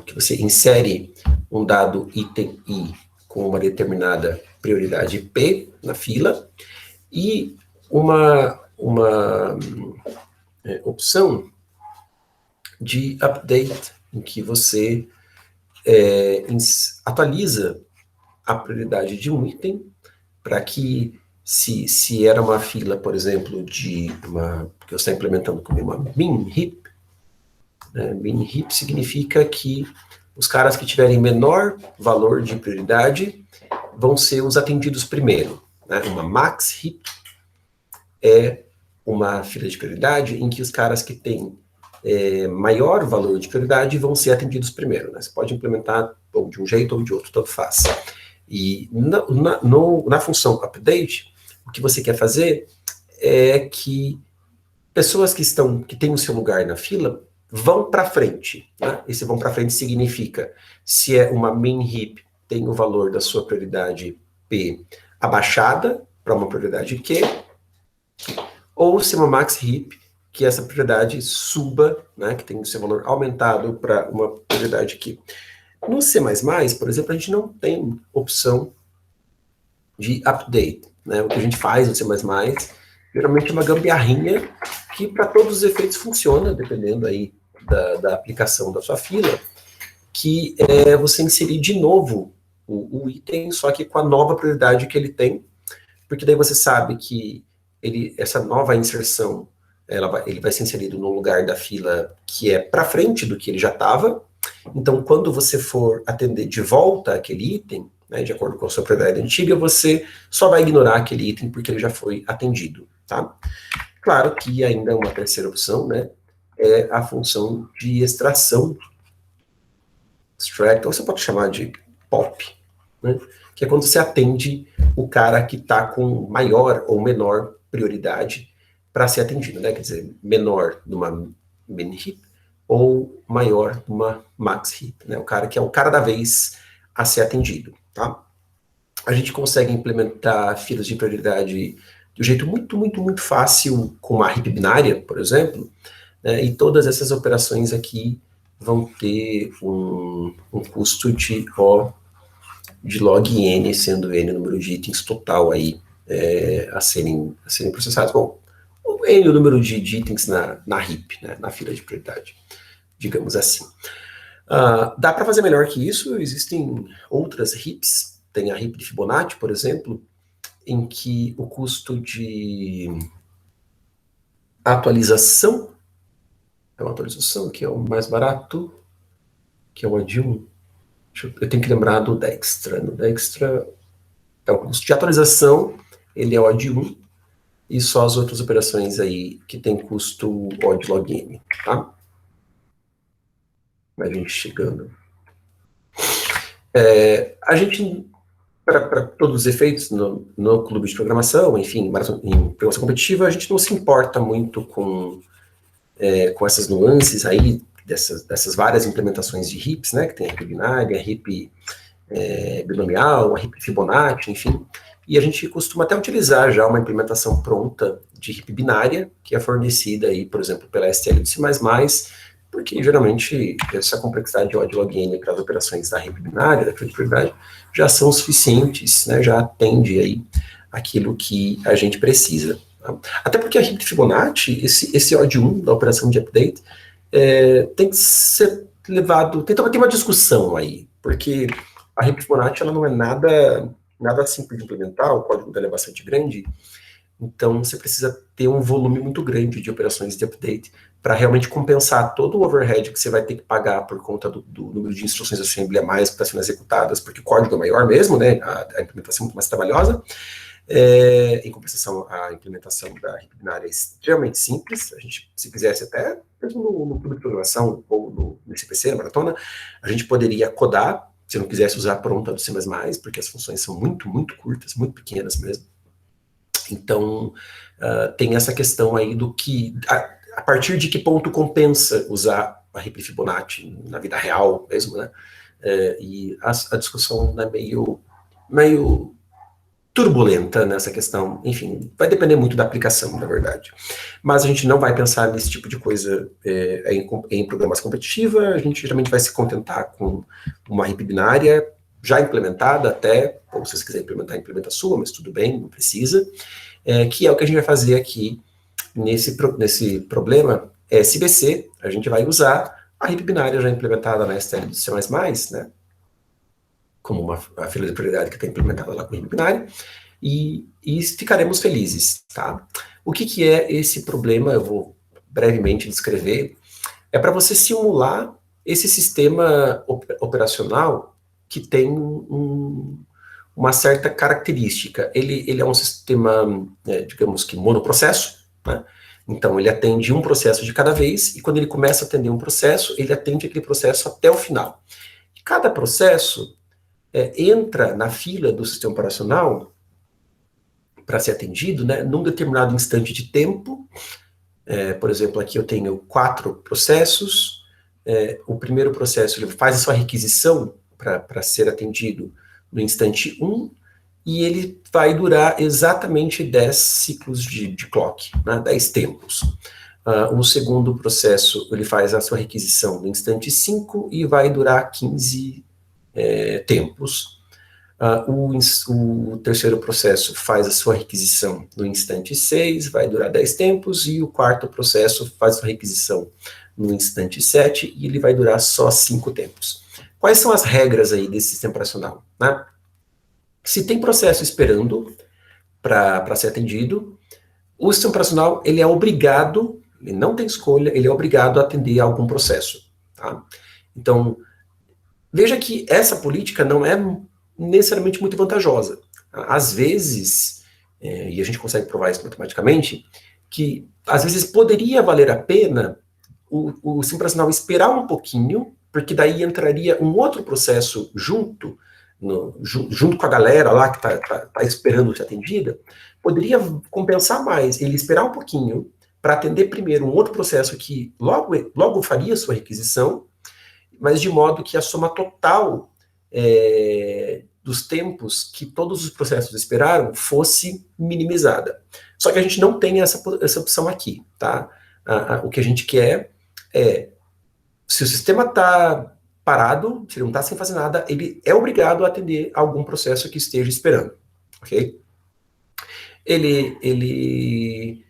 que você insere um dado item I com uma determinada prioridade P na fila, e uma opção de update, em que você atualiza a prioridade de um item para que, se era uma fila, por exemplo, que você está implementando como uma min heap, né? Min heap significa que os caras que tiverem menor valor de prioridade vão ser os atendidos primeiro, né? Uma max heap é uma fila de prioridade em que os caras que têm maior valor de prioridade vão ser atendidos primeiro, né? Você pode implementar ou de um jeito ou de outro, tanto faz. E na função update, o que você quer fazer é que pessoas que têm o seu lugar na fila vão para frente, né? Esse vão para frente significa, se é uma main heap, tem o valor da sua prioridade P abaixada para uma prioridade Q, ou se é uma max heap, que essa prioridade suba, né, que tem o seu valor aumentado para uma prioridade Q. No C++, por exemplo, a gente não tem opção de update, né? O que a gente faz no C++, geralmente é uma gambiarrinha que para todos os efeitos funciona, dependendo aí da aplicação da sua fila, que é você inserir de novo o item, só que com a nova prioridade que ele tem, porque daí você sabe que essa nova inserção, ele vai ser inserido no lugar da fila que é para frente do que ele já estava. Então, quando você for atender de volta aquele item, né, de acordo com a sua prioridade antiga, você só vai ignorar aquele item porque ele já foi atendido, tá? Claro que ainda uma terceira opção, né, é a função de extração, extract, ou você pode chamar de pop, né, que é quando você atende o cara que está com maior ou menor prioridade para ser atendido, né, quer dizer, menor numa min heap, ou maior uma max heap, né? O cara que é o cara da vez a ser atendido, tá? A gente consegue implementar filas de prioridade de um jeito muito, muito, muito fácil com uma heap binária, por exemplo, né? E todas essas operações aqui vão ter um custo de log n, sendo n o número de itens total aí a serem processados. Bom, o n é o número de itens na heap, né? Na fila de prioridade, digamos assim. Dá para fazer melhor que isso, existem outras heaps, tem a heap de Fibonacci, por exemplo, em que o custo de atualização, é uma atualização que é o mais barato, que é o AD1, eu tenho que lembrar do Dijkstra, no Dijkstra, o custo de atualização, ele é o AD1, e só as outras operações aí que tem custo odd log n, tá? A gente chegando. A gente, para todos os efeitos, no clube de programação, enfim, em programação competitiva, a gente não se importa muito com essas nuances aí, dessas várias implementações de heaps, né, que tem a heap binária, a heap binomial, a heap Fibonacci, enfim, e a gente costuma até utilizar já uma implementação pronta de heap binária, que é fornecida aí, por exemplo, pela STL do C++, porque geralmente essa complexidade de odd log n para as operações da heap binária, da prioridade, já são suficientes, né, já atende aí aquilo que a gente precisa. Tá? Até porque a heap de Fibonacci, esse odd1 da operação de update, tem que ser levado, tem uma discussão aí, porque a heap de Fibonacci ela não é nada simples de implementar, o código dela é bastante grande, então você precisa ter um volume muito grande de operações de update para realmente compensar todo o overhead que você vai ter que pagar por conta do número de instruções assembly a mais que estão sendo executadas, porque o código é maior mesmo, né, a implementação é muito mais trabalhosa. Em compensação, a implementação da heap binária é extremamente simples. A gente, se quisesse até, mesmo no clube de programação ou no CPC, na maratona, a gente poderia codar, se não quisesse usar pronta do C++, porque as funções são muito, muito curtas, muito pequenas mesmo. Então, tem essa questão aí do que, a partir de que ponto compensa usar a Ripley Fibonacci na vida real mesmo, né? E a discussão é meio turbulenta nessa questão. Enfim, vai depender muito da aplicação, na verdade. Mas a gente não vai pensar nesse tipo de coisa em programação competitiva. A gente geralmente vai se contentar com uma Ripley binária já implementada até, ou se você quiser implementar, implementa a sua, mas tudo bem, não precisa. Que é o que a gente vai fazer aqui nesse problema SBC. A gente vai usar a Ripley binária já implementada na STL do C++, né? Como a fila de prioridade que está implementada lá com a Ripley binária, e ficaremos felizes, tá? O que é esse problema? Eu vou brevemente descrever. É para você simular esse sistema operacional que tem uma certa característica. Ele é um sistema, digamos que monoprocesso, né? Então, ele atende um processo de cada vez, e quando ele começa a atender um processo, ele atende aquele processo até o final. E cada processo entra na fila do sistema operacional para ser atendido, né, num determinado instante de tempo. Por exemplo, aqui eu tenho 4 processos. O primeiro processo ele faz a sua requisição para ser atendido no instante 1, e ele vai durar exatamente 10 ciclos de clock, né, 10 tempos. O segundo processo, ele faz a sua requisição no instante 5 e vai durar 15 tempos. O terceiro processo faz a sua requisição no instante 6, vai durar 10 tempos, e o quarto processo faz a sua requisição no instante 7, e ele vai durar só 5 tempos. Quais são as regras aí desse sistema operacional, né? Se tem processo esperando para ser atendido, o sistema operacional ele é obrigado, ele não tem escolha, ele é obrigado a atender a algum processo, tá? Então, veja que essa política não é necessariamente muito vantajosa. Às vezes, e a gente consegue provar isso matematicamente, que às vezes poderia valer a pena o sistema operacional esperar um pouquinho, porque daí entraria um outro processo junto com a galera lá que está esperando ser atendida. Poderia compensar mais ele esperar um pouquinho para atender primeiro um outro processo que logo faria sua requisição, mas de modo que a soma total dos tempos que todos os processos esperaram fosse minimizada. Só que a gente não tem essa opção aqui, tá? O que a gente quer se o sistema está parado, se ele não está sem fazer nada, ele é obrigado a atender algum processo que esteja esperando, ok? Ele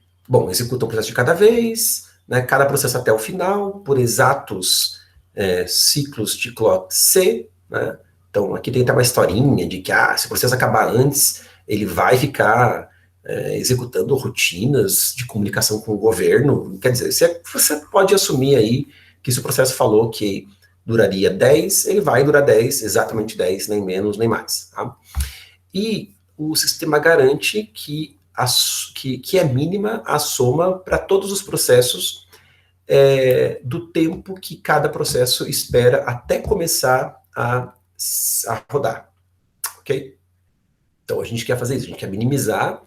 executa um processo de cada vez, né, cada processo até o final, por exatos ciclos de clock C, né? Então, aqui tem até uma historinha de que, se o processo acabar antes, ele vai ficar executando rotinas de comunicação com o governo. Quer dizer, você pode assumir aí que se o processo falou que duraria 10, ele vai durar 10, exatamente 10, nem menos, nem mais. Tá? E o sistema garante que é mínima a soma para todos os processos do tempo que cada processo espera até começar a rodar, ok? Então a gente quer fazer isso, a gente quer minimizar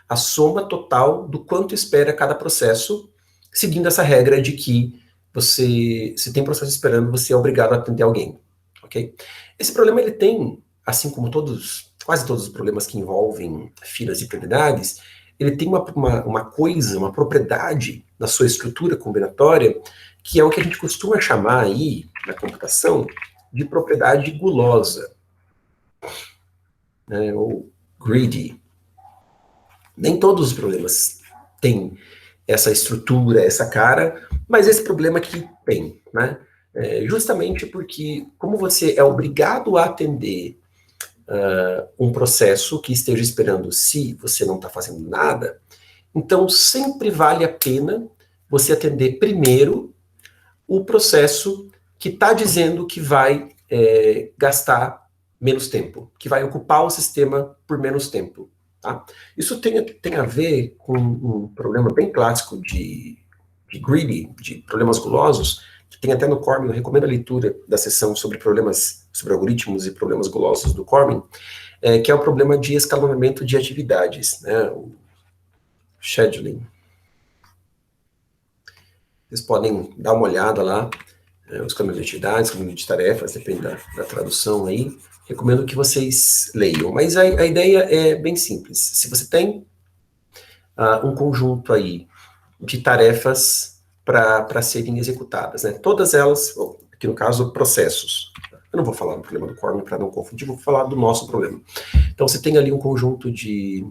a soma total do quanto espera cada processo, seguindo essa regra de que se tem processo esperando, você é obrigado a atender alguém, ok? Esse problema ele tem, assim como quase todos os problemas que envolvem filas de prioridades, ele tem uma propriedade na sua estrutura combinatória, que é o que a gente costuma chamar aí, na computação, de propriedade gulosa, né, ou greedy. Nem todos os problemas têm essa estrutura, essa cara, mas esse problema aqui tem, né? Justamente porque, como você é obrigado a atender um processo que esteja esperando se você não está fazendo nada, então sempre vale a pena você atender primeiro o processo que está dizendo que vai gastar menos tempo, que vai ocupar o sistema por menos tempo. Tá? Isso tem a ver com um problema bem clássico de greedy, de problemas gulosos, que tem até no Cormen. Eu recomendo a leitura da sessão sobre algoritmos e problemas gulosos do Cormen, que é o problema de escalonamento de atividades. Né? scheduling. Vocês podem dar uma olhada lá, os caminhos de atividades, caminhos de tarefas, depende da tradução aí. Recomendo que vocês leiam. Mas a ideia é bem simples. Se você tem um conjunto aí de tarefas para serem executadas, né? Todas elas, aqui no caso, processos. Eu não vou falar do problema do Cormen para não confundir, vou falar do nosso problema. Então, você tem ali um conjunto de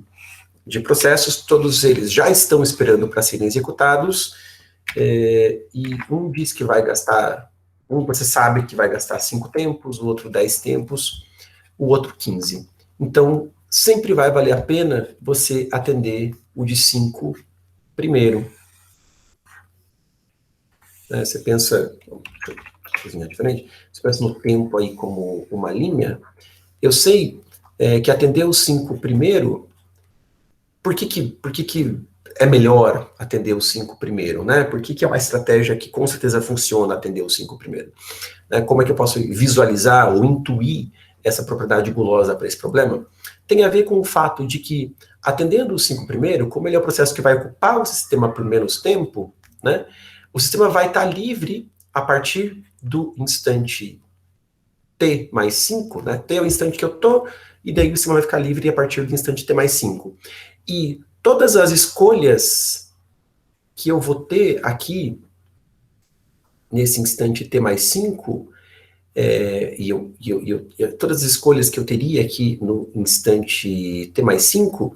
processos, todos eles já estão esperando para serem executados, e um diz que vai gastar, você sabe que vai gastar 5 tempos, o outro 10 tempos, o outro 15. Então, sempre vai valer a pena você atender o de 5 primeiro. Você pensa, coisinha diferente, você pensa no tempo aí como uma linha. Eu sei que atender os 5 primeiro, por que é melhor atender os 5 primeiro, né? Por que é uma estratégia que com certeza funciona atender os 5 primeiro? Como é que eu posso visualizar ou intuir essa propriedade gulosa para esse problema? Tem a ver com o fato de que, atendendo os 5 primeiro, como ele é um processo que vai ocupar o sistema por menos tempo, né? O sistema vai estar livre a partir do instante t mais 5, né? T é o instante que eu tô, e daí o sistema vai ficar livre a partir do instante t mais 5. E todas as escolhas que eu vou ter aqui, nesse instante t mais 5, todas as escolhas que eu teria aqui no instante t mais 5,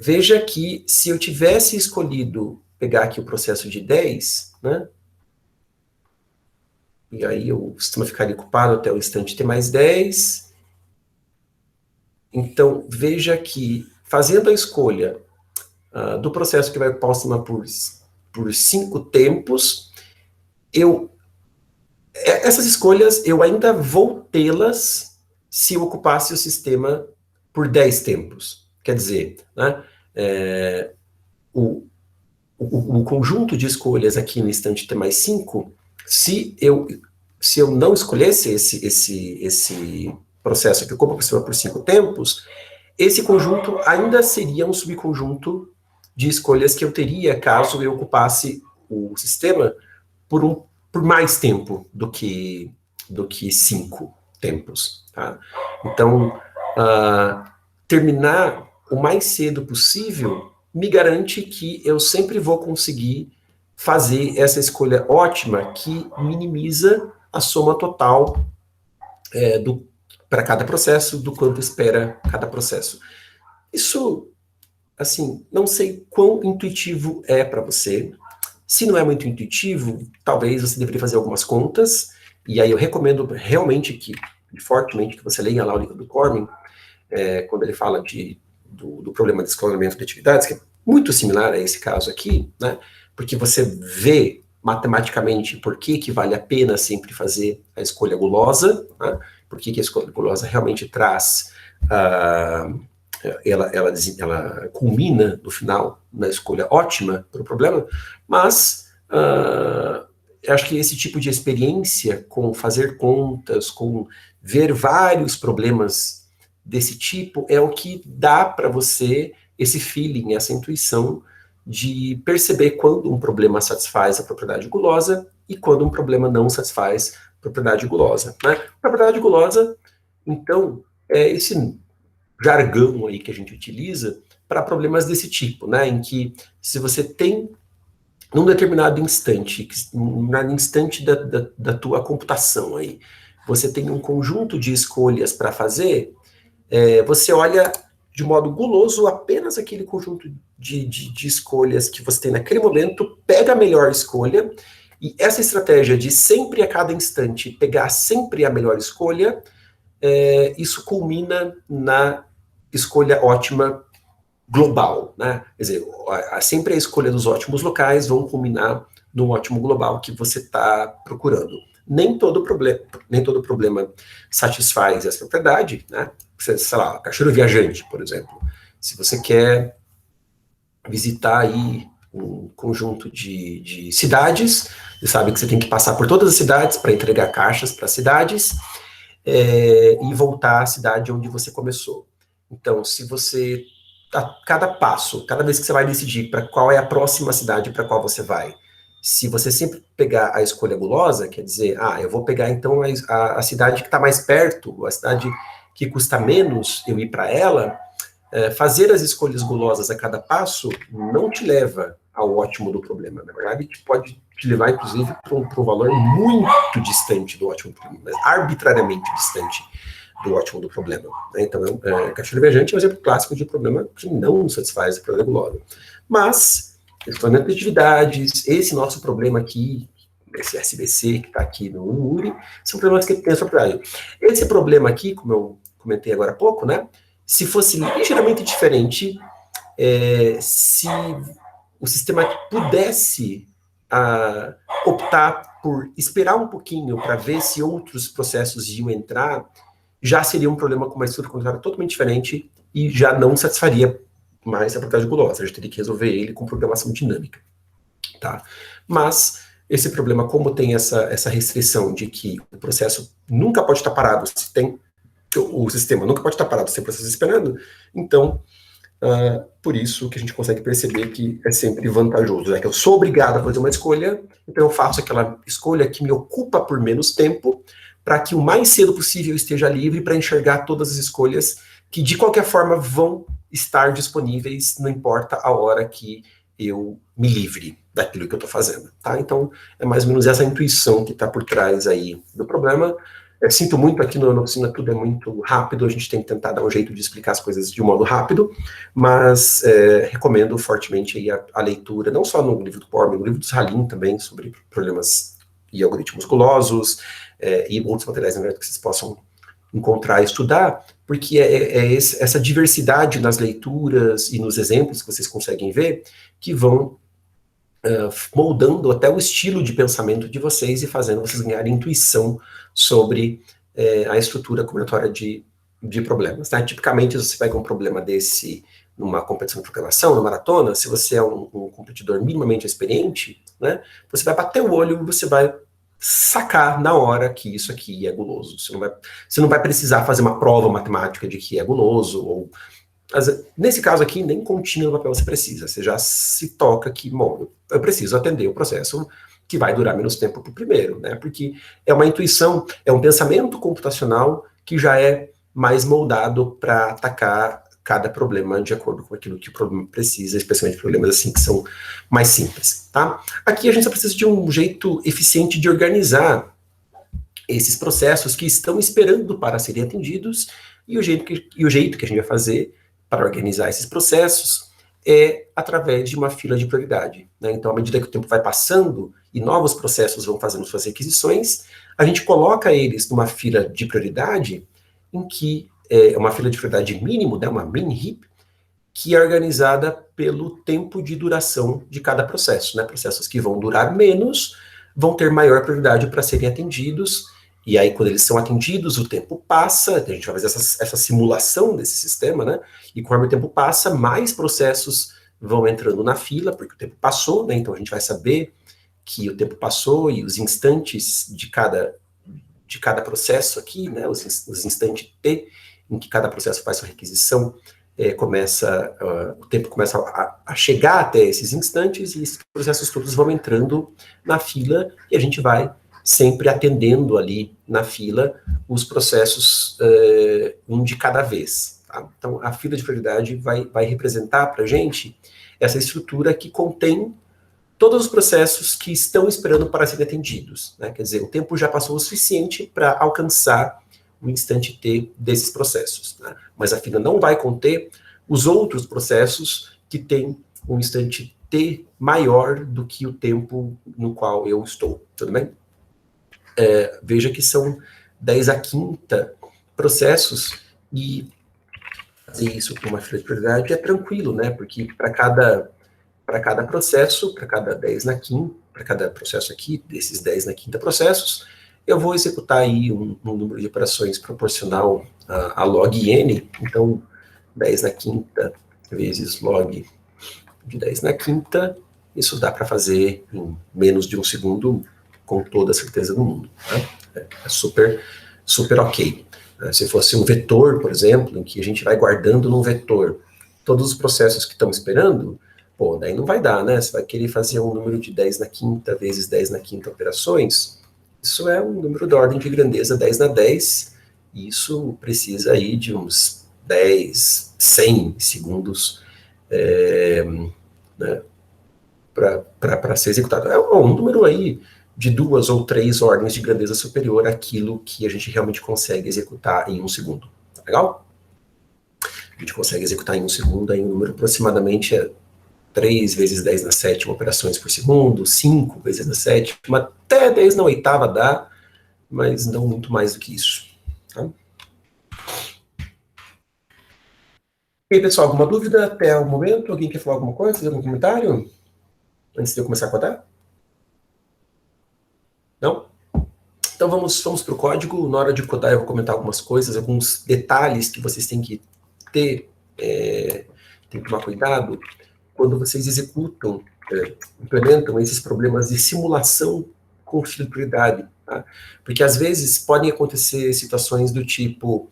veja que se eu tivesse escolhido pegar aqui o processo de 10, né? E aí o sistema ficaria ocupado até o instante t mais 10. Então, veja que, fazendo a escolha do processo que vai ocupar o sistema por 5 tempos, essas escolhas eu ainda vou tê-las se eu ocupasse o sistema por 10 tempos. Quer dizer, né, o conjunto de escolhas aqui no instante t mais 5, se eu não escolhesse esse processo que ocupa o sistema por 5 tempos, esse conjunto ainda seria um subconjunto de escolhas que eu teria caso eu ocupasse o sistema por mais tempo do que 5 tempos. Tá? Então, terminar o mais cedo possível me garante que eu sempre vou conseguir fazer essa escolha ótima que minimiza a soma total para cada processo, do quanto espera cada processo. Isso, assim, não sei quão intuitivo é para você. Se não é muito intuitivo, talvez você deveria fazer algumas contas, e aí eu recomendo realmente fortemente, que você leia lá o livro do Cormen, quando ele fala do problema de escalonamento de atividades, que é muito similar a esse caso aqui, né? Porque você vê matematicamente por que vale a pena sempre fazer a escolha gulosa, né? Por que a escolha gulosa realmente traz, ela culmina no final na escolha ótima para o problema, mas eu acho que esse tipo de experiência com fazer contas, com ver vários problemas desse tipo, é o que dá para você esse feeling, essa intuição de perceber quando um problema satisfaz a propriedade gulosa e quando um problema não satisfaz a propriedade gulosa. Né? Propriedade gulosa, então, é esse jargão aí que a gente utiliza para problemas desse tipo, né? Em que se você tem, num determinado instante, no instante da tua computação aí, você tem um conjunto de escolhas para fazer, você olha de modo guloso apenas aquele conjunto de escolhas que você tem naquele momento, pega a melhor escolha, e essa estratégia de sempre a cada instante pegar sempre a melhor escolha, isso culmina na escolha ótima global, né? Quer dizer, sempre a escolha dos ótimos locais vão culminar no ótimo global que você está procurando. Nem todo problema satisfaz essa propriedade, né? Sei lá, caixeiro viajante, por exemplo. Se você quer visitar aí um conjunto de cidades, você sabe que você tem que passar por todas as cidades para entregar caixas para as cidades e voltar à cidade onde você começou. Então, se você a cada passo, cada vez que você vai decidir para qual é a próxima cidade para qual você vai, se você sempre pegar a escolha gulosa, quer dizer, eu vou pegar então a cidade que está mais perto, a cidade que custa menos eu ir para ela, fazer as escolhas gulosas a cada passo não te leva ao ótimo do problema. Na verdade, pode te levar, inclusive, para um valor muito distante do ótimo do problema, arbitrariamente distante do ótimo do problema. Então, caixilha viajante é um exemplo clássico de problema que não satisfaz a procura gulosa. Mas, escalonamento de atividades, esse nosso problema aqui, esse SBC que está aqui no URI, são problemas que têm essa propriedade. Esse problema aqui, como eu comentei agora há pouco, né, se fosse ligeiramente diferente, se o sistema pudesse optar por esperar um pouquinho para ver se outros processos iam entrar, já seria um problema com uma estrutura contrária totalmente diferente e já não satisfaria mais a propriedade gulosa. A gente teria que resolver ele com programação dinâmica. Tá? Mas esse problema, como tem essa restrição de que o processo nunca pode estar parado, se tem o sistema nunca pode estar parado sem processo esperando, então, por isso que a gente consegue perceber que é sempre vantajoso, né? Que eu sou obrigado a fazer uma escolha, então eu faço aquela escolha que me ocupa por menos tempo, para que o mais cedo possível eu esteja livre para enxergar todas as escolhas que, de qualquer forma, vão estar disponíveis, não importa a hora que eu me livre daquilo que eu estou fazendo, tá? Então, é mais ou menos essa intuição que está por trás aí do problema. Sinto muito, aqui na oficina tudo é muito rápido, a gente tem que tentar dar um jeito de explicar as coisas de um modo rápido, mas recomendo fortemente aí a leitura, não só no livro do Portman, no livro do Salim também, sobre problemas e algoritmos gulosos, e outros materiais, na verdade, que vocês possam encontrar e estudar, porque essa diversidade nas leituras e nos exemplos que vocês conseguem ver, que vão moldando até o estilo de pensamento de vocês e fazendo vocês ganharem intuição sobre a estrutura combinatória de problemas. Tá? Tipicamente, se você pega um problema desse numa competição de programação, na maratona, se você é um competidor minimamente experiente, né, você vai bater o olho e você vai sacar na hora que isso aqui é guloso. Você não vai precisar fazer uma prova matemática de que é guloso, ou nesse caso aqui, nem continha no papel você precisa, você já se toca que, bom, eu preciso atender o processo que vai durar menos tempo para o primeiro, né, porque é uma intuição, é um pensamento computacional que já é mais moldado para atacar cada problema de acordo com aquilo que o problema precisa, especialmente problemas assim que são mais simples, tá? Aqui a gente só precisa de um jeito eficiente de organizar esses processos que estão esperando para serem atendidos, e o jeito que a gente vai fazer para organizar esses processos é através de uma fila de prioridade, né? Então, à medida que o tempo vai passando e novos processos vão fazendo suas requisições, a gente coloca eles numa fila de prioridade em que é uma fila de prioridade mínimo, né, uma min-heap, que é organizada pelo tempo de duração de cada processo, né? Processos que vão durar menos vão ter maior prioridade para serem atendidos, e aí quando eles são atendidos, o tempo passa, a gente vai fazer essa simulação desse sistema, né? E conforme o tempo passa, mais processos vão entrando na fila, porque o tempo passou, né? Então a gente vai saber que o tempo passou e os instantes de cada processo aqui, né? Os instantes T, em que cada processo faz sua requisição, o tempo começa a chegar até esses instantes, e esses processos todos vão entrando na fila, e a gente vai sempre atendendo ali na fila os processos um de cada vez. Tá? Então, a fila de prioridade vai representar para a gente essa estrutura que contém todos os processos que estão esperando para serem atendidos, né? Quer dizer, o tempo já passou o suficiente para alcançar o instante T desses processos, né? Mas a fila não vai conter os outros processos que têm um instante T maior do que o tempo no qual eu estou, tudo bem? Veja que são 10 a quinta processos, e fazer isso com uma fila de prioridade é tranquilo, né? Porque para cada processo, para cada 10 na quinta, para cada processo aqui, desses 10 na quinta processos, eu vou executar aí um número de operações proporcional a log n, então 10 na quinta vezes log de 10 na quinta, isso dá para fazer em menos de um segundo, com toda a certeza do mundo. Tá? É super, super ok. Se fosse um vetor, por exemplo, em que a gente vai guardando num vetor todos os processos que estão esperando, pô, daí não vai dar, né? Você vai querer fazer um número de 10 na quinta vezes 10 na quinta operações, isso é um número da ordem de grandeza 10 na 10, e isso precisa aí de uns 10, 100 segundos né, para ser executado. É um número aí de 2 ou 3 ordens de grandeza superior àquilo que a gente realmente consegue executar em 1 segundo. Tá legal? A gente consegue executar em 1 segundo aí um número aproximadamente 3 vezes 10 na sétima operações por segundo, 5 vezes na sétima, até 10 na oitava dá, mas não muito mais do que isso. Tá? E aí, pessoal, alguma dúvida até o momento? Alguém quer falar alguma coisa, fazer algum comentário? Antes de eu começar a codar? Não? Então vamos para o código. Na hora de codar eu vou comentar algumas coisas, alguns detalhes que vocês têm que ter, tem que tomar cuidado quando vocês executam, implementam esses problemas de simulação com fidelidade. Tá? Porque às vezes podem acontecer situações do tipo,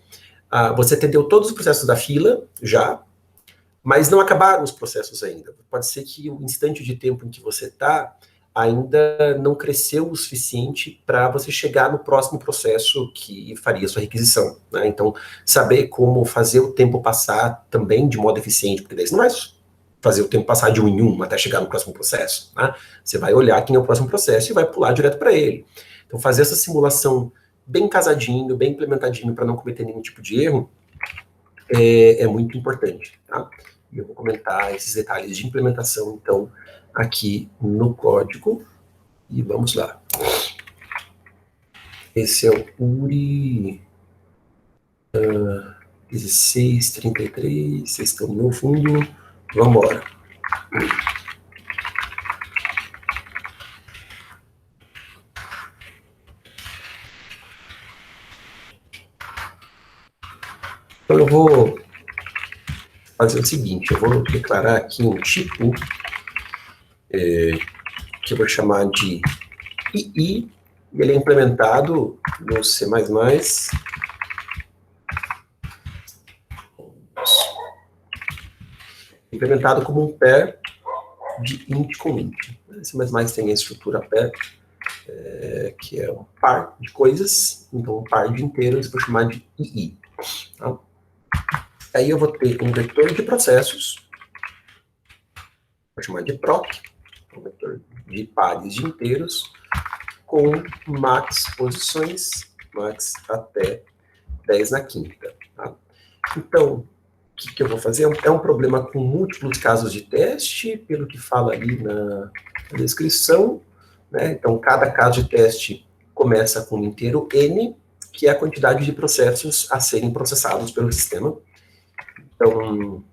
você atendeu todos os processos da fila já, mas não acabaram os processos ainda. Pode ser que o instante de tempo em que você está ainda não cresceu o suficiente para você chegar no próximo processo que faria a sua requisição. Né? Então, saber como fazer o tempo passar também de modo eficiente, porque daí você não vai fazer o tempo passar de um em um até chegar no próximo processo. Né? Você vai olhar quem é o próximo processo e vai pular direto para ele. Então, fazer essa simulação bem casadinho, bem implementadinho, para não cometer nenhum tipo de erro, é muito importante. Tá? E eu vou comentar esses detalhes de implementação, então, aqui no código. E vamos lá. Esse é o URI 1633, vocês estão no fundo. Vamos embora. Então eu vou fazer o seguinte, eu vou declarar aqui um tipo que eu vou chamar de II, e ele é implementado no C++, implementado como um pair de int com int. C++ tem a estrutura pair, que é um par de coisas, então um par de inteiros, eu vou chamar de II. Tá? Aí eu vou ter um vetor de processos, vou chamar de proc, um vetor de pares de inteiros, com max posições, max até 10 na quinta. Tá? Então, o que eu vou fazer? É um problema com múltiplos casos de teste, pelo que fala ali na descrição. Né? Então, cada caso de teste começa com um inteiro n, que é a quantidade de processos a serem processados pelo sistema. Então,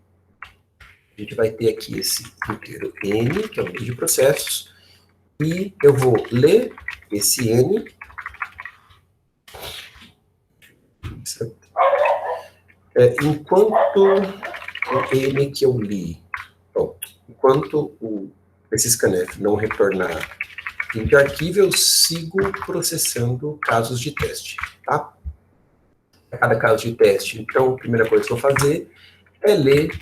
a gente vai ter aqui esse inteiro n, que é o número de processos, e eu vou ler esse n, enquanto o n que eu li, bom, enquanto esse scanf não retornar de arquivo, eu sigo processando casos de teste, tá? A cada caso de teste, então, a primeira coisa que eu vou fazer é ler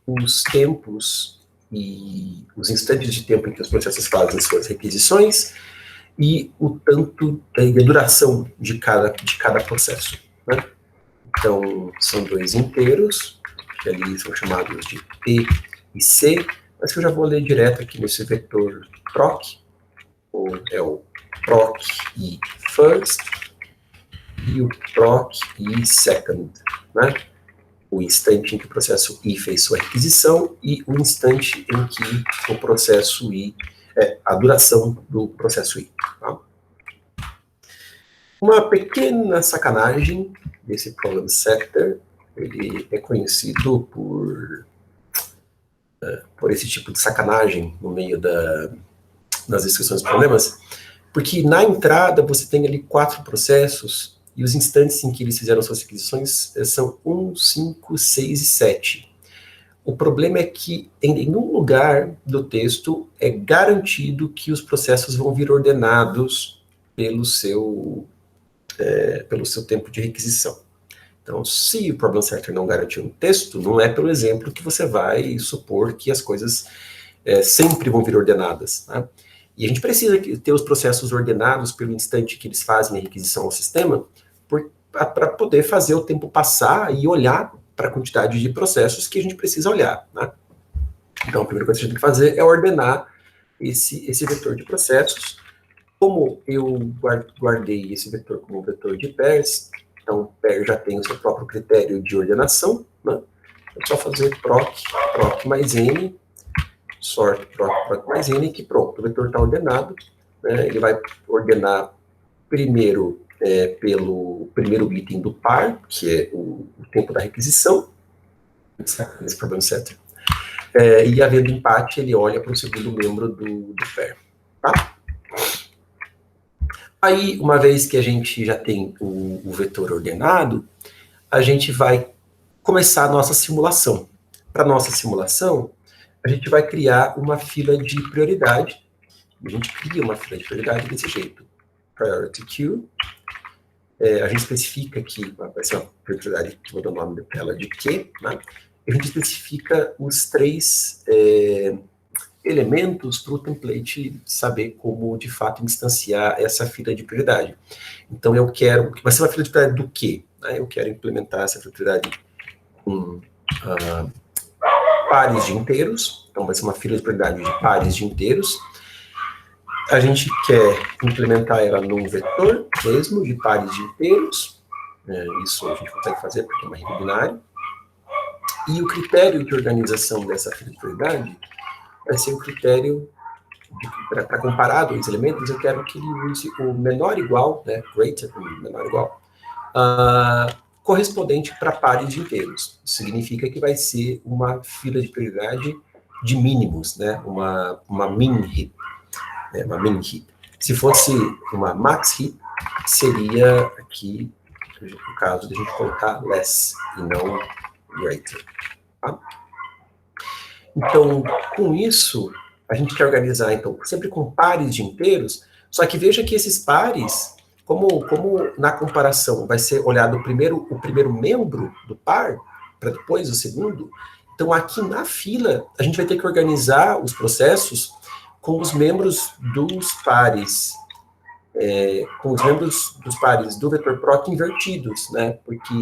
os tempos e os instantes de tempo em que os processos fazem suas requisições e o tanto e a duração de cada processo. Né? Então, são dois inteiros, que ali são chamados de P e C, mas que eu já vou ler direto aqui nesse vetor proc, é o proc e first, e o proc e second, né? O instante em que o processo I fez sua requisição e o instante em que o processo I, a duração do processo I. Tá? Uma pequena sacanagem desse problem setter, ele é conhecido por esse tipo de sacanagem no meio das descrições dos problemas, porque na entrada você tem ali 4 processos e os instantes em que eles fizeram suas requisições são 1, 5, 6 e 7. O problema é que em nenhum lugar do texto é garantido que os processos vão vir ordenados pelo seu tempo de requisição. Então, se o problem setter não garantir um texto, não é pelo exemplo que você vai supor que as coisas sempre vão vir ordenadas, né? E a gente precisa ter os processos ordenados pelo instante que eles fazem a requisição ao sistema, para poder fazer o tempo passar e olhar para a quantidade de processos que a gente precisa olhar, né? Então, a primeira coisa que a gente tem que fazer é ordenar esse vetor de processos. Como eu guardei esse vetor como vetor de pairs, então o pair já tem o seu próprio critério de ordenação, né? É só fazer proc mais n, sort proc mais n, que pronto, o vetor está ordenado, né? Ele vai ordenar primeiro pelo primeiro item do par, que é o tempo da requisição, nesse problem setter. E havendo empate, ele olha para o segundo membro do pair. Tá? Aí, uma vez que a gente já tem o vetor ordenado, a gente vai começar a nossa simulação. Para a nossa simulação, a gente vai criar uma fila de prioridade. A gente cria uma fila de prioridade desse jeito. Priority queue. A gente especifica que vai ser uma prioridade que vou dar o nome dela de Q, né? A gente especifica os 3 elementos para o template saber como, de fato, instanciar essa fila de prioridade. Então, eu quero... Vai ser uma fila de prioridade do quê? Né? Eu quero implementar essa fila de prioridade com pares de inteiros. Então, vai ser uma fila de prioridade de pares de inteiros. A gente quer implementar ela num vetor mesmo, de pares de inteiros. Isso a gente consegue fazer porque é uma rede binária. E o critério de organização dessa fila de prioridade vai ser o critério, para comparar 2 elementos, eu quero que ele use o menor igual, né, greater, menor igual, correspondente para pares de inteiros. Isso significa que vai ser uma fila de prioridade de mínimos, né, uma min heap. Uma min heap. Se fosse uma max heap, seria aqui, no caso de a gente colocar less e não greater. Tá? Então, com isso, a gente quer organizar, então, sempre com pares de inteiros, só que veja que esses pares, como na comparação vai ser olhado o primeiro membro do par, para depois o segundo, então aqui na fila, a gente vai ter que organizar os processos com os membros dos pares, do vetor proc invertidos, né? Porque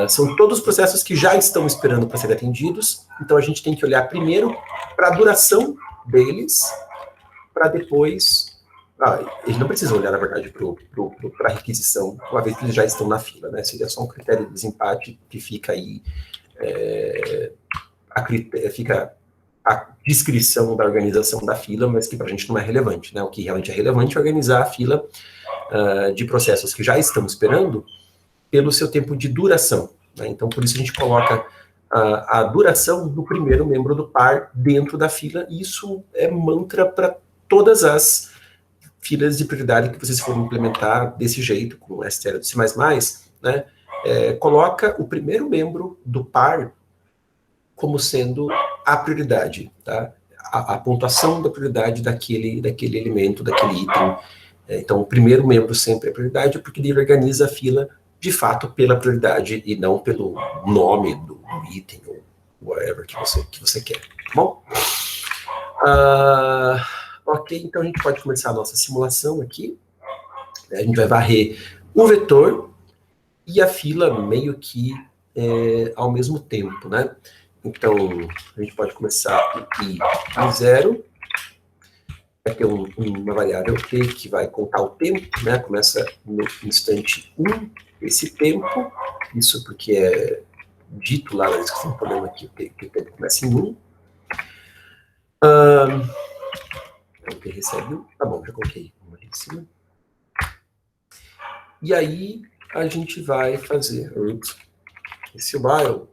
são todos os processos que já estão esperando para serem atendidos, então a gente tem que olhar primeiro para a duração deles, para depois... eles não precisam olhar, na verdade, para a requisição, uma vez que eles já estão na fila, né? Seria só um critério de desempate que fica aí, fica a descrição da organização da fila, mas que para a gente não é relevante, né? O que realmente é relevante é organizar a fila de processos que já estão esperando pelo seu tempo de duração, né? Então, por isso a gente coloca a duração do primeiro membro do par dentro da fila, e isso é mantra para todas as filas de prioridade que vocês forem implementar desse jeito, com o STL do C++, né? Coloca o primeiro membro do par como sendo a prioridade, tá? A pontuação da prioridade daquele elemento, daquele item. Então, o primeiro membro sempre é prioridade, porque ele organiza a fila, de fato, pela prioridade e não pelo nome do item, ou whatever que você quer, tá bom? Ok, então a gente pode começar a nossa simulação aqui. A gente vai varrer o vetor e a fila meio que ao mesmo tempo, né? Então, a gente pode começar aqui em 0. Vai ter uma variável t que vai contar o tempo, né? Começa no instante 1, esse tempo. Isso porque é dito lá na descrição do problema aqui, que o tempo começa em 1. Então, t recebe 1. Tá bom, já coloquei uma aqui em cima. E aí, a gente vai fazer root esse while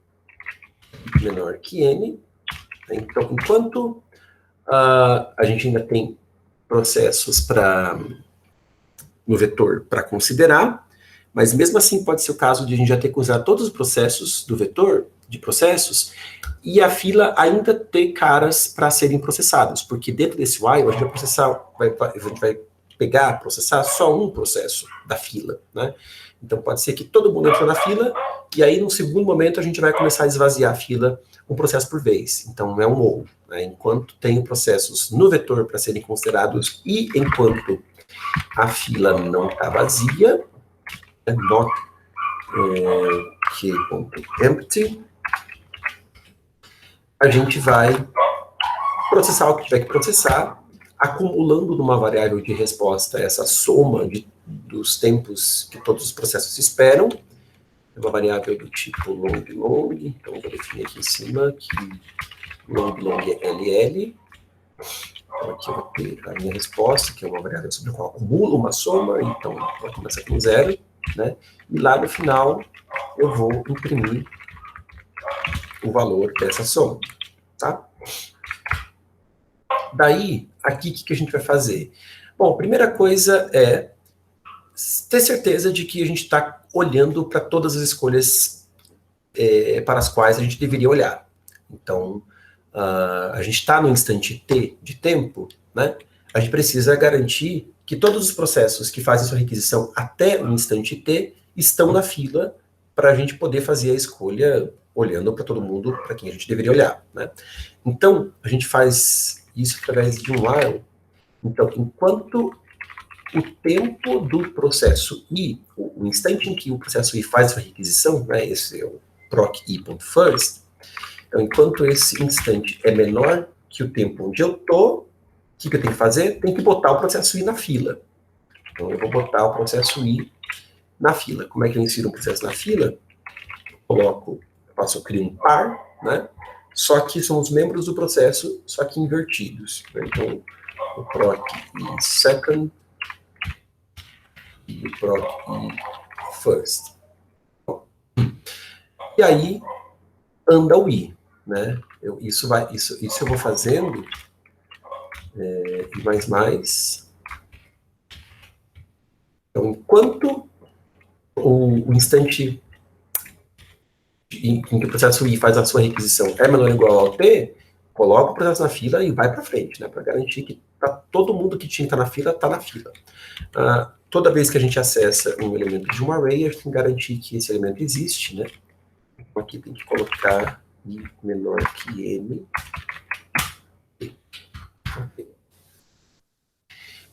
menor que n. Então, enquanto a gente ainda tem processos no vetor para considerar, mas mesmo assim pode ser o caso de a gente já ter que usar todos os processos do vetor, de processos, e a fila ainda ter caras para serem processados, porque dentro desse while a gente vai processar, a gente vai processar só um processo da fila, né? Então pode ser que todo mundo entrou na fila E aí, no segundo momento, a gente vai começar a esvaziar a fila um processo por vez. Então, é um ou. Né? Enquanto tem processos no vetor para serem considerados e enquanto a fila não está vazia, not key.empty, a gente vai processar o que tiver que processar, acumulando numa variável de resposta essa soma dos tempos que todos os processos esperam. É uma variável do tipo long, então vou definir aqui em cima que long é LL. Então aqui eu vou ter a minha resposta, que é uma variável sobre a qual acumulo uma soma, então vai começar com 0, né? E lá no final eu vou imprimir o valor dessa soma, tá? Daí, aqui, o que a gente vai fazer? Bom, a primeira coisa é ter certeza de que a gente está olhando para todas as escolhas para as quais a gente deveria olhar. Então, a gente está no instante T de tempo, né? A gente precisa garantir que todos os processos que fazem sua requisição até o instante T estão na fila para a gente poder fazer a escolha olhando para todo mundo, para quem a gente deveria olhar, né? Então, a gente faz isso através de um while. Então, enquanto o tempo do processo I, o instante em que o processo I faz sua requisição, né, esse é o proc I.first, então, enquanto esse instante é menor que o tempo onde eu estou, o que eu tenho que fazer? Tem que botar o processo I na fila. Então, eu vou botar o processo I na fila. Como é que eu insiro um processo na fila? Eu crio um par, né? Só que são os membros do processo, só que invertidos. Então, o proc I second e o proc I first. E aí, anda o I, né? Isso eu vou fazendo, mais. Então, enquanto o instante em que o processo I faz a sua requisição é menor ou igual ao T, coloca o processo na fila e vai para frente, né, para garantir que todo mundo que tinha que estar na fila, está na fila. Toda vez que a gente acessa um elemento de um array, a gente tem que garantir que esse elemento existe, né? Então, aqui tem que colocar I menor que M.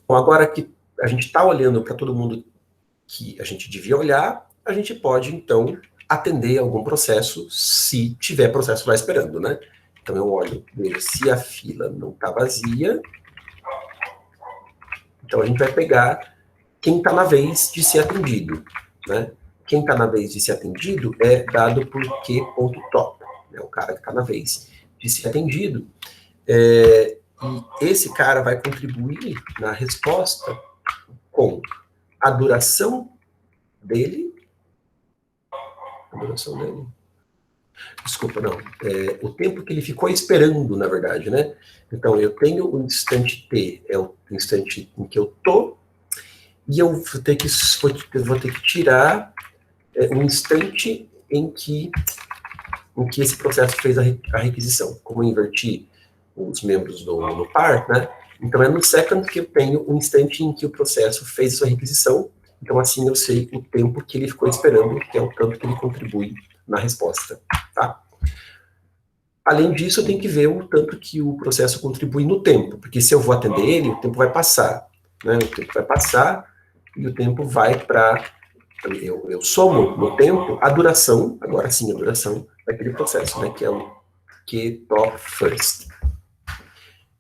Bom, agora que a gente está olhando para todo mundo que a gente devia olhar, a gente pode, então, atender algum processo, se tiver processo lá esperando, né? Então, eu olho, vejo se a fila não está vazia. Então, a gente vai pegar quem está na vez de ser atendido, né? Quem está na vez de ser atendido é dado por q.top, né? O cara que está na vez de ser atendido. E esse cara vai contribuir na resposta com a duração dele. Desculpa, não. O tempo que ele ficou esperando, na verdade, né? Então, eu tenho o instante T, é o instante em que eu tô, e eu vou ter que tirar o instante em que esse processo fez a requisição. Como eu inverti os membros no par, né? Então, é no second que eu tenho o instante em que o processo fez a sua requisição. Então, assim, eu sei o tempo que ele ficou esperando, que é o tanto que ele contribui na resposta, tá? Além disso, eu tenho que ver o tanto que o processo contribui no tempo, porque se eu vou atender ele, o tempo vai passar, né? O tempo vai passar e o tempo vai para... Eu somo no tempo a duração, agora sim, a duração daquele processo, né? Que é o q.top first.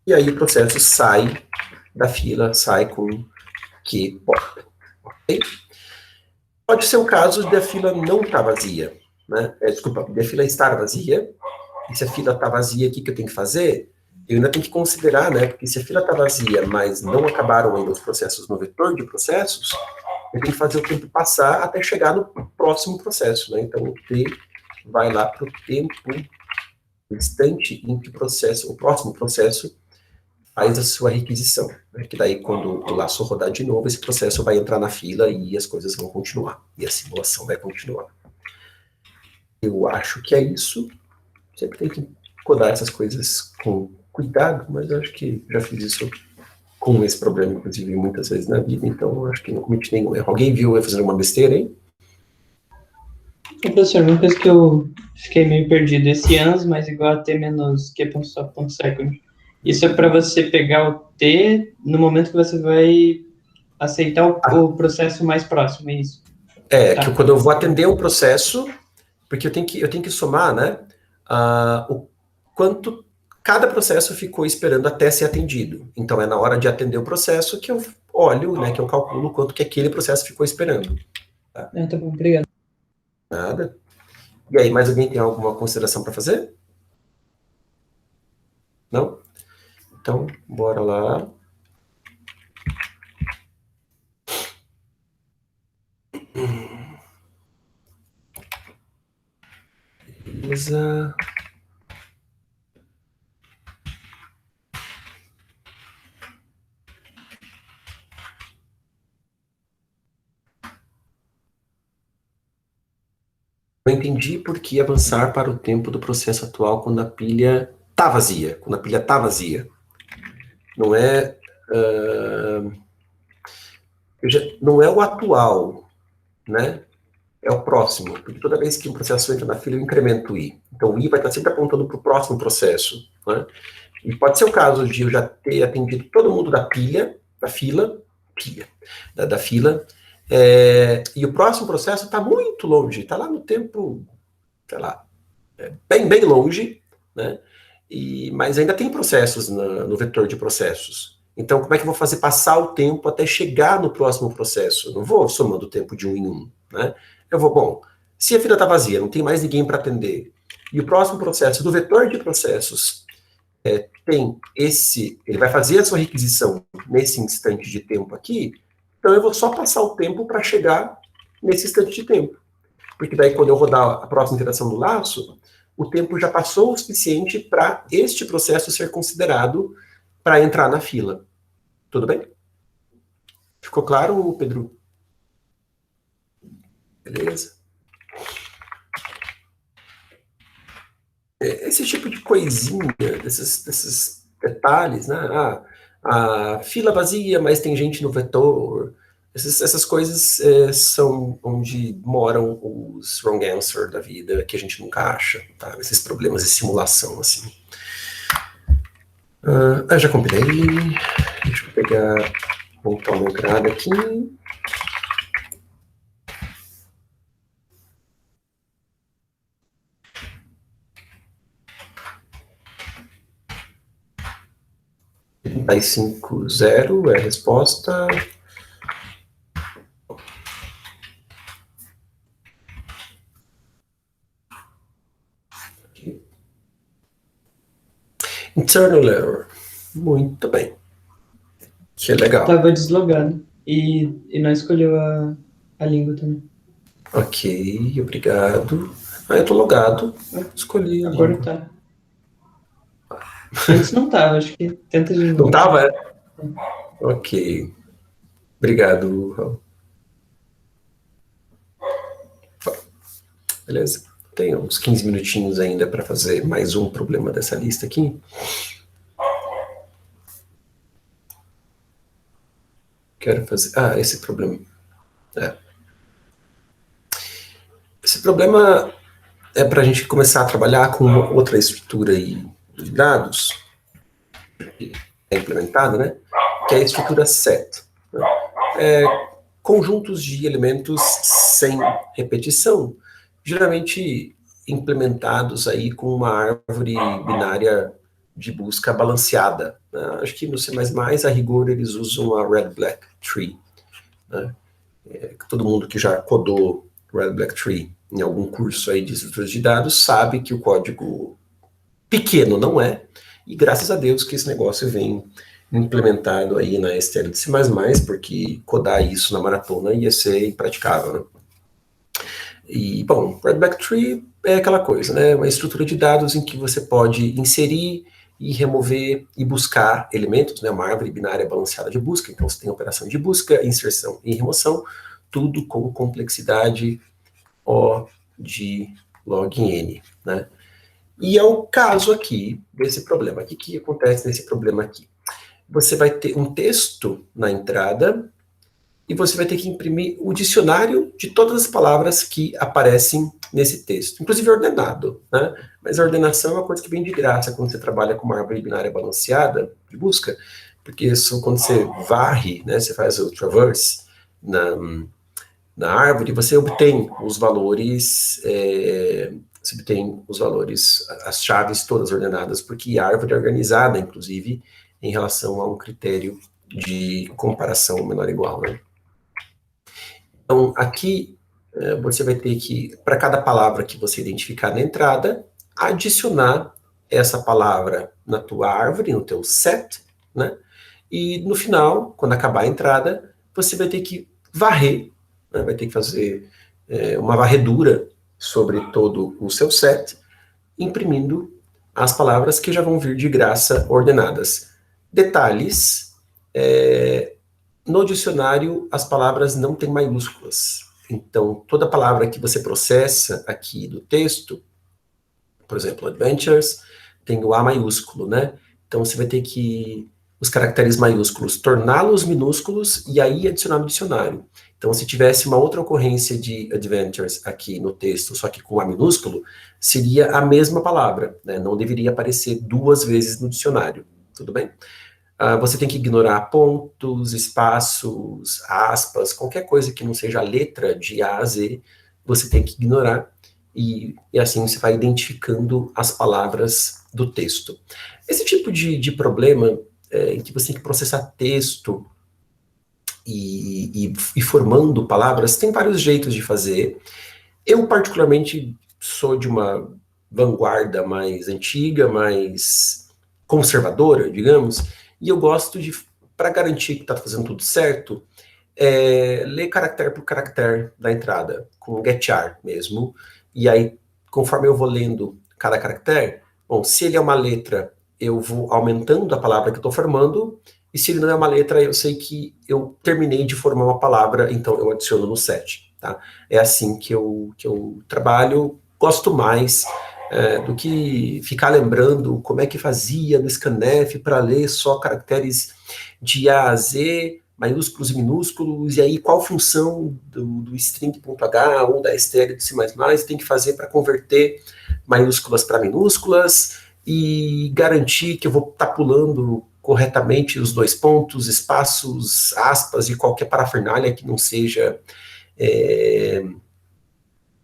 E aí o processo sai da fila, sai com q.pop. Okay? Pode ser o caso de a fila não estar vazia, né? Desculpa, de a fila estar vazia. E se a fila está vazia, o que eu tenho que fazer? Eu ainda tenho que considerar, né? Porque se a fila está vazia, mas não acabaram ainda os processos no vetor de processos, eu tenho que fazer o tempo passar até chegar no próximo processo, né? Então, o T vai lá para o tempo, o instante em que o próximo processo faz a sua requisição. Né? Que daí, quando o laço rodar de novo, esse processo vai entrar na fila e as coisas vão continuar. E a simulação vai continuar. Eu acho que é isso. Sempre tem que codar essas coisas com cuidado, mas eu acho que já fiz isso com esse problema, inclusive, muitas vezes na vida, então eu acho que não cometi nenhum erro. Alguém viu eu fazendo uma besteira, hein? Professor, uma coisa que eu fiquei meio perdido. Esse ans mais igual a t menos q.sub.second. Isso é para você pegar o t no momento que você vai aceitar o processo mais próximo, é isso? Que quando eu vou atender um processo, porque eu tenho que somar, né, o quanto cada processo ficou esperando até ser atendido. Então, é na hora de atender o processo que eu olho, né, que eu calculo quanto que aquele processo ficou esperando. Tá bom, obrigado. Nada. E aí, mais alguém tem alguma consideração para fazer? Não? Então, bora lá. Beleza. Eu entendi por que avançar para o tempo do processo atual quando a pilha está vazia. Quando a pilha está vazia. Não é... não é o atual, né? É o próximo. Porque toda vez que um processo entra na fila, eu incremento o i. Então, o i vai estar sempre apontando para o próximo processo, né? E pode ser o caso de eu já ter atendido todo mundo da fila, e o próximo processo está muito longe, está lá no tempo, sei lá, bem, bem longe, né? Mas ainda tem processos no vetor de processos. Então, como é que eu vou fazer passar o tempo até chegar no próximo processo? Eu não vou somando o tempo de um em um, né? Eu vou, bom, se a fila está vazia, não tem mais ninguém para atender, e o próximo processo do vetor de processos tem ele vai fazer a sua requisição nesse instante de tempo aqui, então eu vou só passar o tempo para chegar nesse instante de tempo. Porque daí, quando eu rodar a próxima interação do laço, o tempo já passou o suficiente para este processo ser considerado para entrar na fila. Tudo bem? Ficou claro, Pedro? Beleza. Esse tipo de coisinha, desses detalhes, né? A fila vazia, mas tem gente no vetor. Essas coisas são onde moram os wrong answer da vida, que a gente nunca acha, tá? Esses problemas de simulação, assim. Já compilei. Deixa eu pegar, voltar uma entrada aqui. Aí 5,0 é a resposta. Internal error. Muito bem. Que legal. Tava deslogado. E não escolheu a língua também. Ok, obrigado. Eu tô logado. Escolhi a Agora língua. tá. Antes não tava, acho que tenta de novo. Não tava? Ok. Obrigado, Raul. Beleza. Tem uns 15 minutinhos ainda para fazer mais um problema dessa lista aqui. Quero fazer... esse problema. Esse problema é para a gente começar a trabalhar com uma outra estrutura aí de dados, que é implementada, né? Que é a estrutura set. Conjuntos de elementos sem repetição, geralmente implementados aí com uma árvore binária de busca balanceada, né? Acho que no C++, a rigor, eles usam a Red-Black Tree, né? Todo mundo que já codou Red-Black Tree em algum curso aí de estruturas de dados sabe que o código pequeno não é, e graças a Deus que esse negócio vem implementado aí na STL de C++, porque codar isso na maratona ia ser impraticável, né? E, bom, Red-Black Tree é aquela coisa, né? Uma estrutura de dados em que você pode inserir e remover e buscar elementos, né? Uma árvore binária balanceada de busca, então você tem operação de busca, inserção e remoção, tudo com complexidade O de log n, né? E é o caso aqui desse problema. O que acontece nesse problema aqui? Você vai ter um texto na entrada e você vai ter que imprimir o dicionário de todas as palavras que aparecem nesse texto, inclusive ordenado, né? Mas a ordenação é uma coisa que vem de graça quando você trabalha com uma árvore binária balanceada de busca, porque isso, quando você varre, né, você faz o traverse na árvore, você obtém os valores, as chaves todas ordenadas, porque a árvore é organizada, inclusive, em relação a um critério de comparação menor ou igual, né? Então, aqui, você vai ter que, para cada palavra que você identificar na entrada, adicionar essa palavra na tua árvore, no teu set, né? E no final, quando acabar a entrada, você vai ter que varrer, né? Vai ter que fazer uma varredura sobre todo o seu set, imprimindo as palavras que já vão vir de graça ordenadas. Detalhes, no dicionário as palavras não têm maiúsculas. Então, toda palavra que você processa aqui do texto, por exemplo, adventures, tem o A maiúsculo, né? Então, você vai ter que, os caracteres maiúsculos, torná-los minúsculos e aí adicionar no dicionário. Então, se tivesse uma outra ocorrência de adventures aqui no texto, só que com A minúsculo, seria a mesma palavra, né? Não deveria aparecer 2 vezes no dicionário, tudo bem? Você tem que ignorar pontos, espaços, aspas, qualquer coisa que não seja a letra de A a Z, você tem que ignorar, e assim você vai identificando as palavras do texto. Esse tipo de problema, em que você tem que processar texto e formando palavras, tem vários jeitos de fazer. Eu, particularmente, sou de uma vanguarda mais antiga, mais conservadora, digamos, e eu gosto de, para garantir que está fazendo tudo certo, ler caractere por caractere da entrada, com getchar mesmo, e aí, conforme eu vou lendo cada caractere, bom, se ele é uma letra, eu vou aumentando a palavra que eu estou formando, e se ele não é uma letra, eu sei que eu terminei de formar uma palavra, então eu adiciono no set, tá? É assim que eu trabalho, gosto mais do que ficar lembrando como é que fazia no scanf para ler só caracteres de A a Z, maiúsculos e minúsculos, e aí qual função do string.h ou da str do C++ tem que fazer para converter maiúsculas para minúsculas e garantir que eu vou estar pulando corretamente os 2 pontos, espaços, aspas e qualquer parafernália que não seja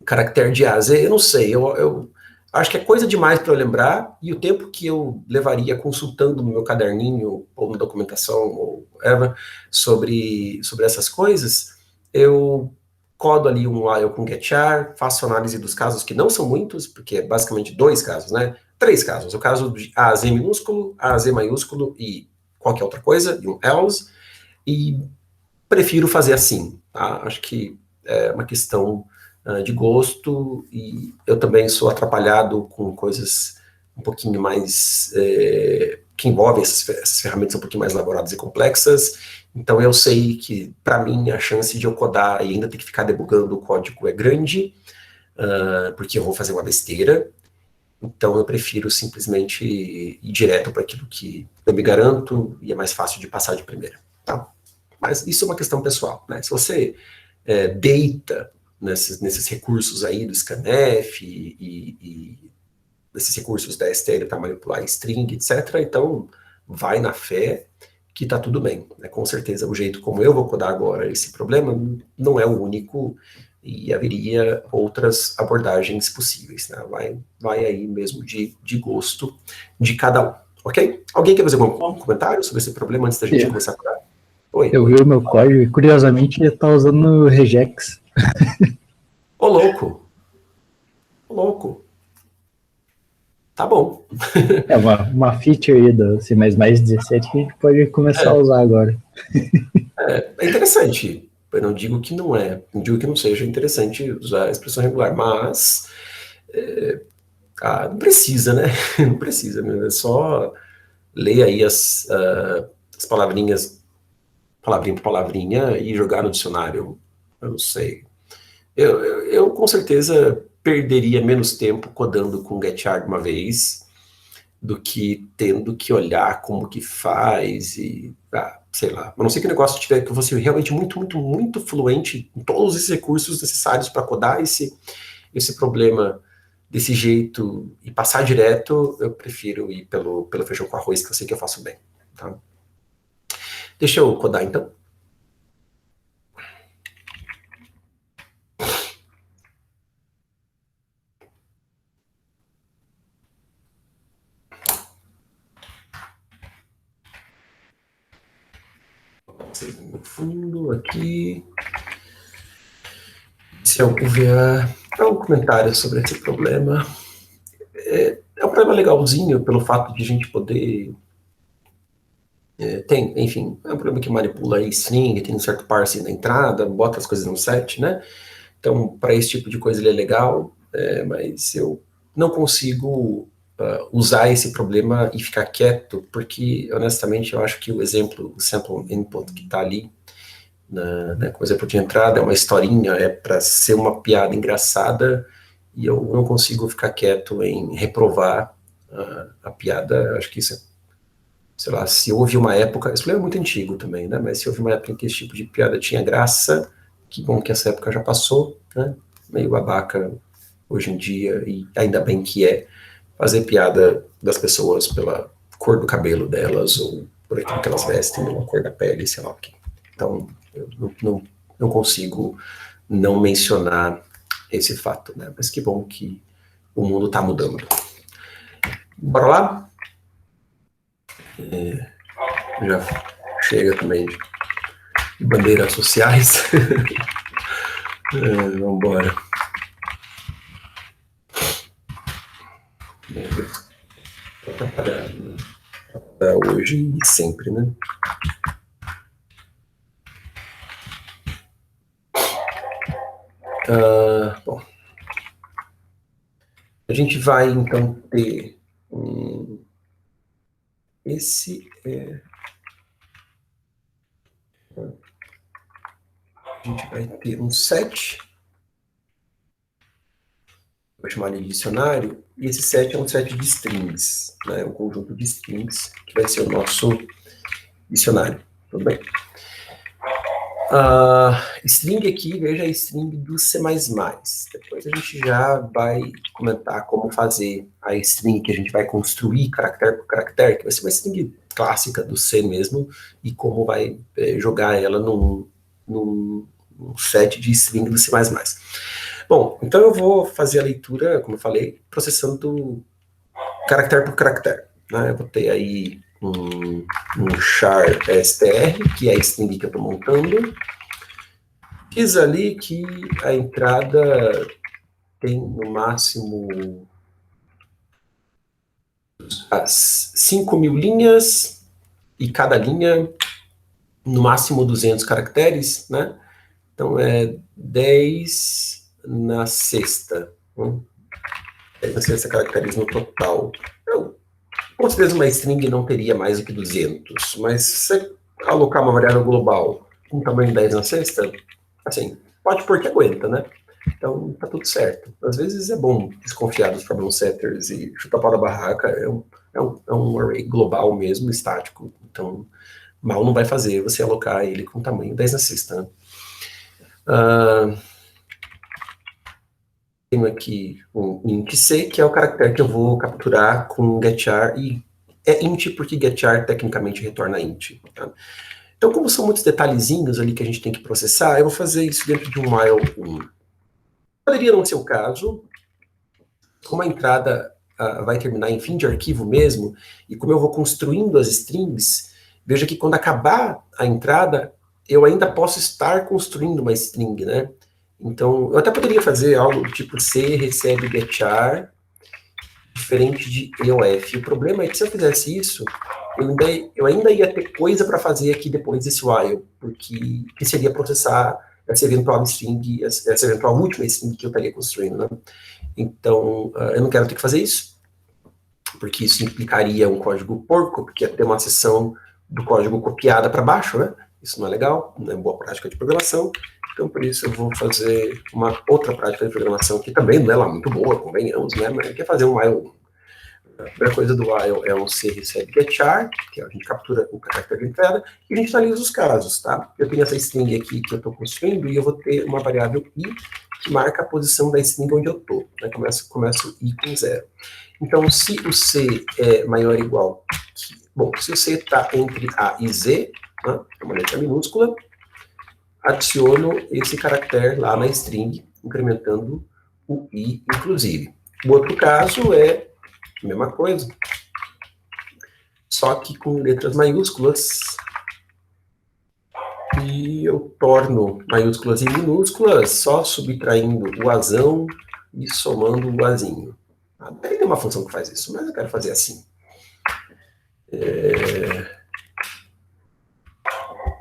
caractere de A a Z. Eu não sei, eu acho que é coisa demais para eu lembrar, e o tempo que eu levaria consultando no meu caderninho, ou na documentação, ou whatever, sobre essas coisas, eu codo ali um while com getchar, faço análise dos casos, que não são muitos, porque é basicamente 2 casos, né? 3 casos. O caso de A a Z minúsculo, A a Z maiúsculo e qualquer outra coisa, e um else, e prefiro fazer assim, tá? Acho que é uma questão de gosto, e eu também sou atrapalhado com coisas um pouquinho mais, que envolvem essas ferramentas um pouquinho mais elaboradas e complexas, então eu sei que, para mim, a chance de eu codar e ainda ter que ficar debugando o código é grande, porque eu vou fazer uma besteira, então eu prefiro simplesmente ir direto para aquilo que eu me garanto e é mais fácil de passar de primeira, tá? Mas isso é uma questão pessoal, né? Se você deita nesses recursos aí do scanf e nesses recursos da STL para manipular string, etc., então vai na fé que está tudo bem, né? Com certeza o jeito como eu vou codar agora esse problema não é o único, e haveria outras abordagens possíveis, né? Vai aí mesmo de gosto de cada um, ok? Alguém quer fazer algum comentário sobre esse problema antes da gente começar a codar? Oi. Eu vi o meu código e, curiosamente, ele tá usando regex. Ô, louco. Ô, louco. Tá bom. É uma feature aí do C++ 17 que a gente pode começar a usar agora. É interessante. Eu não digo que não é. Não digo que não seja interessante usar a expressão regular, mas não precisa, né? Não precisa. É só ler aí as palavrinhas, palavrinha por palavrinha, e jogar no dicionário. Eu não sei. Eu com certeza perderia menos tempo codando com getchar de uma vez, do que tendo que olhar como que faz e, sei lá. A não ser que o negócio tiver que você realmente muito fluente em todos esses recursos necessários para codar esse problema desse jeito e passar direto, eu prefiro ir pelo feijão com arroz, que eu sei que eu faço bem. Tá? Deixa eu codar, então. No fundo, aqui. Se eu ver um comentário sobre esse problema. É um problema legalzinho, pelo fato de a gente poder... enfim, é um problema que manipula a string, tem um certo parsing na entrada, bota as coisas no set, né? Então, para esse tipo de coisa ele é legal, mas eu não consigo usar esse problema e ficar quieto, porque, honestamente, eu acho que o exemplo, o sample input que está ali, como exemplo de entrada, é uma historinha, é para ser uma piada engraçada, e eu não consigo ficar quieto em reprovar a piada. Acho que isso é, sei lá, se houve uma época, esse problema é muito antigo também, né, mas se houve uma época em que esse tipo de piada tinha graça, que bom que essa época já passou, né, meio babaca hoje em dia, e ainda bem que é fazer piada das pessoas pela cor do cabelo delas, ou por aquilo que elas vestem, ou a cor da pele, sei lá o que. Então, eu não consigo não mencionar esse fato, né? Mas que bom que o mundo está mudando. Bora lá? Já chega também de bandeiras sociais. Vamos embora. Para hoje e sempre, né? Bom, a gente vai então ter esse a gente vai ter um set, vou chamar de dicionário, e esse set é um set de strings, né? Um conjunto de strings que vai ser o nosso dicionário, tudo bem? String aqui, veja a string do C++. Depois a gente já vai comentar como fazer a string que a gente vai construir caractere por caractere, que vai ser uma string clássica do C mesmo, e como vai jogar ela num set de string do C++. Bom, então eu vou fazer a leitura, como eu falei, processando caractere por caractere. Né? Eu vou ter aí um char str, que é a string que eu estou montando. Diz ali que a entrada tem no máximo as 5.000 linhas, e cada linha no máximo 200 caracteres, né? Então é 10 na sexta. 10 na sexta caracteres no total. Então, com certeza uma string não teria mais do que 200, mas se você alocar uma variável global com tamanho 10 na sexta, assim, pode pôr que aguenta, né? Então, tá tudo certo. Às vezes é bom desconfiar dos problem setters e chutar pau da barraca. É um array global mesmo, estático. Então, mal não vai fazer você alocar ele com tamanho 10 na sexta, né? Tenho aqui um int c, que é o caractere que eu vou capturar com getchar, e é int porque getchar tecnicamente retorna int. Tá? Então, como são muitos detalhezinhos ali que a gente tem que processar, eu vou fazer isso dentro de um while 1. Poderia não ser o caso, como a entrada vai terminar em fim de arquivo mesmo, e como eu vou construindo as strings, veja que quando acabar a entrada, eu ainda posso estar construindo uma string, né? Então, eu até poderia fazer algo do tipo C recebe getchar, diferente de EOF. O problema é que se eu fizesse isso, eu ainda ia ter coisa para fazer aqui depois desse while, porque que seria processar essa eventual string, essa eventual última string que eu estaria construindo, né? Então, eu não quero ter que fazer isso, porque isso implicaria um código porco, porque ia ter uma seção do código copiada para baixo, né? Isso não é legal, não é boa prática de programação. Então, por isso, eu vou fazer uma outra prática de programação que também não é lá muito boa, convenhamos, né? Mas quer fazer um while A primeira coisa do while é um C recebe getChar, que a gente captura o caractere de entrada, e a gente analisa os casos, tá? Eu tenho essa string aqui que eu estou construindo, e eu vou ter uma variável i, que marca a posição da string onde eu estou. Né? Começo i com 0. Então, se o C é maior ou igual... Bom, se o C está entre A e Z, né, é uma letra minúscula, adiciono esse caractere lá na string, incrementando o i, inclusive. O outro caso é a mesma coisa, só que com letras maiúsculas, e eu torno maiúsculas e minúsculas só subtraindo o azão e somando o azinho. Deve ter uma função que faz isso, mas eu quero fazer assim.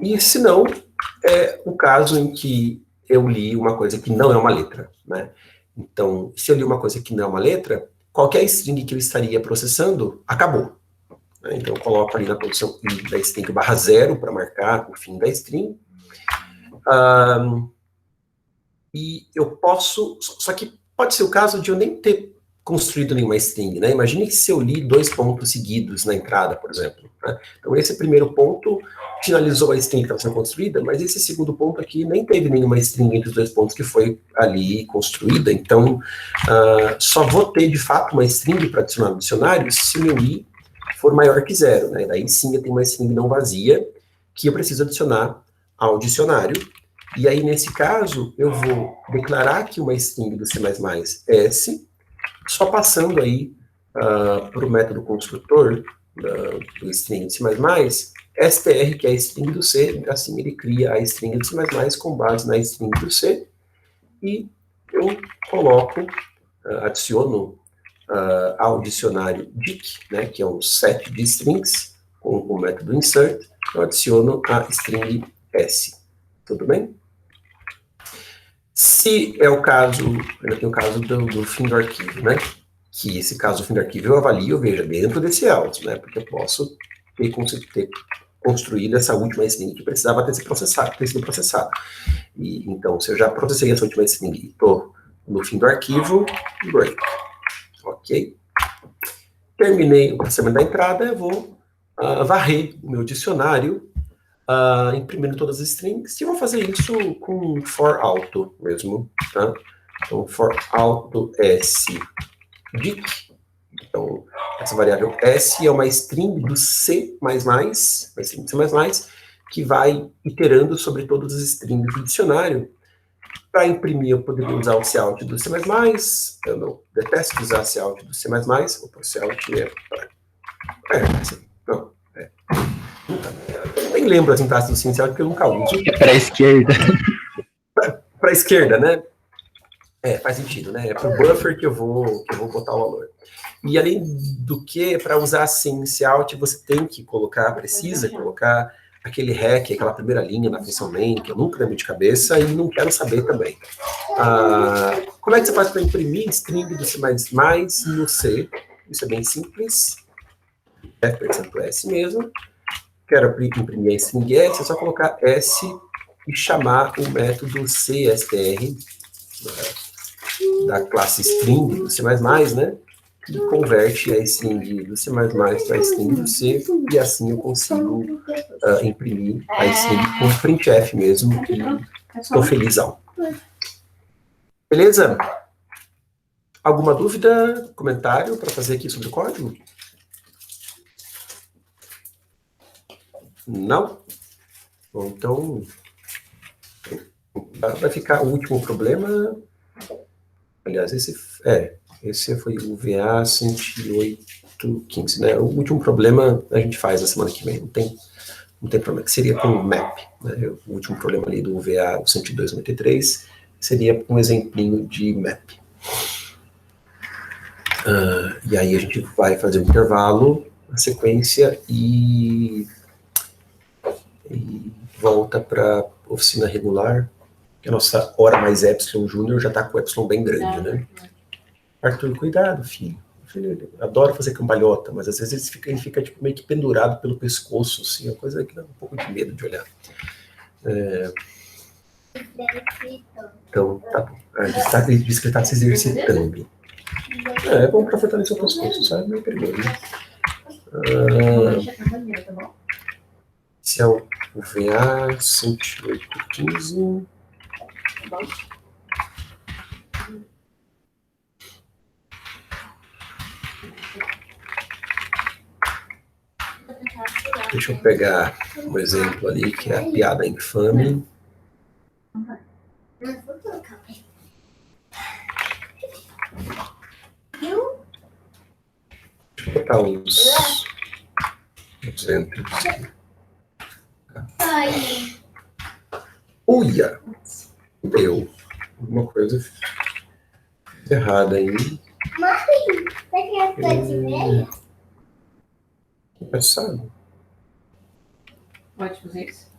E se não, é o caso em que eu li uma coisa que não é uma letra, né? Então, se eu li uma coisa que não é uma letra, qualquer string que eu estaria processando, acabou. Né? Então, eu coloco ali na posição i da string /0 para marcar o fim da string. E eu posso... Só que pode ser o caso de eu nem ter construído nenhuma string, né? Imagine que se eu li 2 pontos seguidos na entrada, por exemplo. Né? Então, esse primeiro ponto finalizou a string que estava sendo construída, mas esse segundo ponto aqui nem teve nenhuma string entre os 2 pontos que foi ali construída. Então, só vou ter, de fato, uma string para adicionar no dicionário se o meu i for maior que 0. Né? Daí, sim, eu tenho uma string não vazia que eu preciso adicionar ao dicionário. E aí, nesse caso, eu vou declarar que uma string do C++ é S, só passando aí para o método construtor do string de C++, str, que é a string do C, assim ele cria a string do C++ com base na string do C, e eu coloco, adiciono ao dicionário dic, né, que é um set de strings, com o método insert, eu adiciono a string S. Tudo bem? Se é o caso, ainda tem o caso do fim do arquivo, né? Que esse caso do fim do arquivo eu avalio, veja, dentro desse out, né? Porque eu posso ter construído essa última string que precisava ter sido processada. E, então, se eu já processei essa última string e estou no fim do arquivo, break. Ok? Terminei o processamento da entrada, eu vou varrer o meu dicionário, imprimindo todas as strings, e vou fazer isso com for auto mesmo, tá? Então, for auto s dic. Então, essa variável s é uma string do C++, uma string do C++, que vai iterando sobre todas as strings do dicionário. Para imprimir, eu poderia usar o cout do C++, eu não detesto usar cout do C++, o cout eu nem lembro a sintaxe do C++, porque eu nunca uso. É para a esquerda. Para a esquerda, né? Faz sentido, né? É para o buffer que eu vou botar o valor. E além do que, para usar assim, cout, você tem que precisa colocar aquele hack, aquela primeira linha na função main, que eu nunca lembro de cabeça e não quero saber também. Como é que você faz para imprimir string do C++ no C? Isso é bem simples. %S mesmo. Quero imprimir a string S, é só colocar S e chamar o método CSTR da classe string do C++, né? E converte a string do C++ para a string do C, e assim eu consigo imprimir a string com printf mesmo, e estou felizão. Beleza? Alguma dúvida, comentário para fazer aqui sobre o código? Não? Bom, então, vai ficar o último problema. Aliás, esse foi o VA 108.15, né? O último problema a gente faz na semana que vem, não tem problema, que seria com o map, né? O último problema ali do VA 102.93 seria um exemplinho de map. E aí a gente vai fazer um intervalo, a sequência, e volta para oficina regular, que a nossa hora mais Epsilon Júnior já está com o Epsilon bem grande, né? Arthur, cuidado, filho. Ele adora fazer cambalhota, mas às vezes ele fica tipo, meio que pendurado pelo pescoço, assim, uma coisa que dá um pouco de medo de olhar. Então, tá bom. Ele diz que ele está se exercitando. É bom para fortalecer o pescoço, sabe? Não é perigoso, né? Esse é o VA 10815. Deixa eu pegar um exemplo ali, que é a piada infame. Deixa eu botar uns exemplos aqui. Uia! Deu alguma coisa errada aí. Pensado. Pode fazer isso?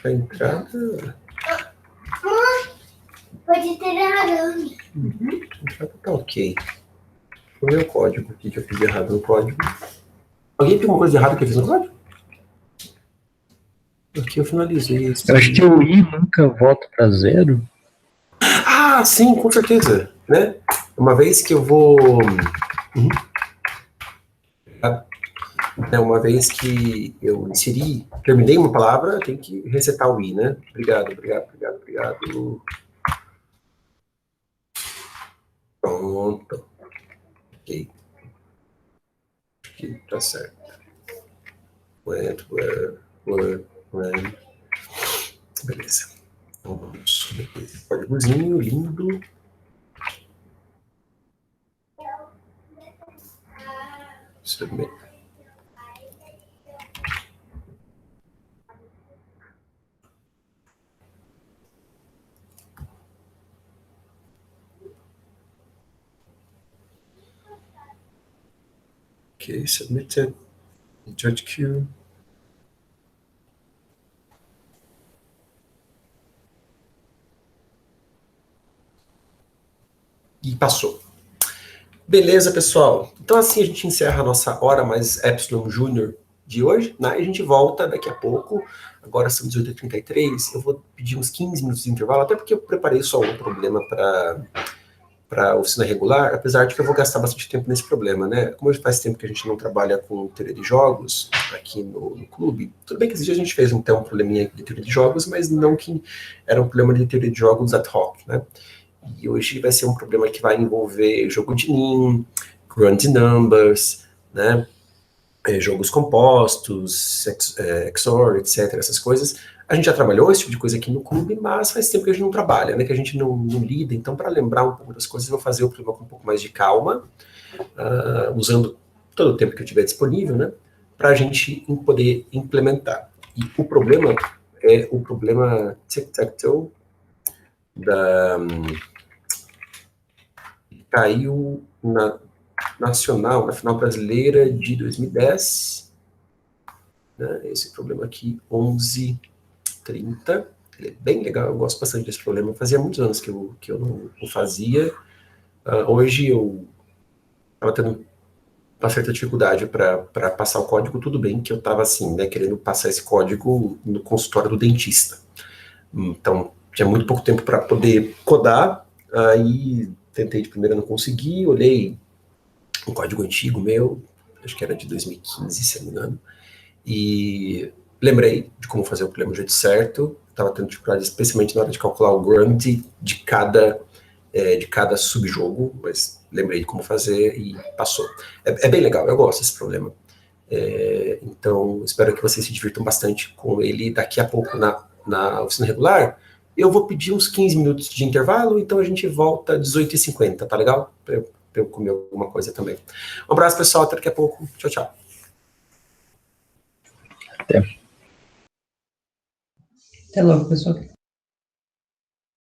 A entrada. Pode ter arame. A entrada tá ok. Vou ver o código. O que eu fiz errado no código? Alguém tem alguma coisa errada que eu fiz no código? Aqui eu finalizei isso. Eu acho que o I nunca volta para 0. Ah, sim, com certeza. Né? Uma vez que eu vou. Uma vez que eu terminei uma palavra, eu tenho que resetar o I, né? Obrigado. Pronto. Ok. Aqui tá certo. Went, were, when. Beleza. Então vamos subir esse códigozinho lindo. Submit. Okay, submitted. Judge queue. E passou. Beleza, pessoal. Então assim a gente encerra a nossa hora mais Epsilon Júnior de hoje, né? E a gente volta daqui a pouco. Agora são 18h33. Eu vou pedir uns 15 minutos de intervalo, até porque eu preparei só um problema para oficina regular, apesar de que eu vou gastar bastante tempo nesse problema, né? Como faz tempo que a gente não trabalha com teoria de jogos aqui no clube, tudo bem que esses dias a gente fez até um probleminha de teoria de jogos, mas não que era um problema de teoria de jogos ad hoc, né? E hoje vai ser um problema que vai envolver jogo de NIM, Grand Numbers, né? Jogos compostos, XOR, etc., essas coisas. A gente já trabalhou esse tipo de coisa aqui no clube, mas faz tempo que a gente não trabalha, né? Que a gente não lida. Então, para lembrar um pouco das coisas, eu vou fazer o problema com um pouco mais de calma, usando todo o tempo que eu tiver disponível, né? Para a gente poder implementar. E o problema é o problema tic-tac-toe da... caiu na nacional, na final brasileira de 2010, né, esse problema aqui, 11:30, ele é bem legal, eu gosto bastante desse problema, fazia muitos anos que eu não fazia, hoje eu estava tendo uma certa dificuldade para passar o código, tudo bem que eu estava assim, né, querendo passar esse código no consultório do dentista, então tinha muito pouco tempo para poder codar, aí tentei de primeira, não consegui, olhei um código antigo meu, acho que era de 2015, se não me engano, e lembrei de como fazer o problema do jeito certo, estava tendo dificuldade especialmente na hora de calcular o grunt de cada subjogo, mas lembrei de como fazer e passou. É bem legal, eu gosto desse problema. Então, espero que vocês se divirtam bastante com ele daqui a pouco na oficina regular. Eu vou pedir uns 15 minutos de intervalo, então a gente volta às 18h50, tá legal? Pra eu comer alguma coisa também. Um abraço, pessoal, até daqui a pouco. Tchau, tchau. Até. Até logo, pessoal.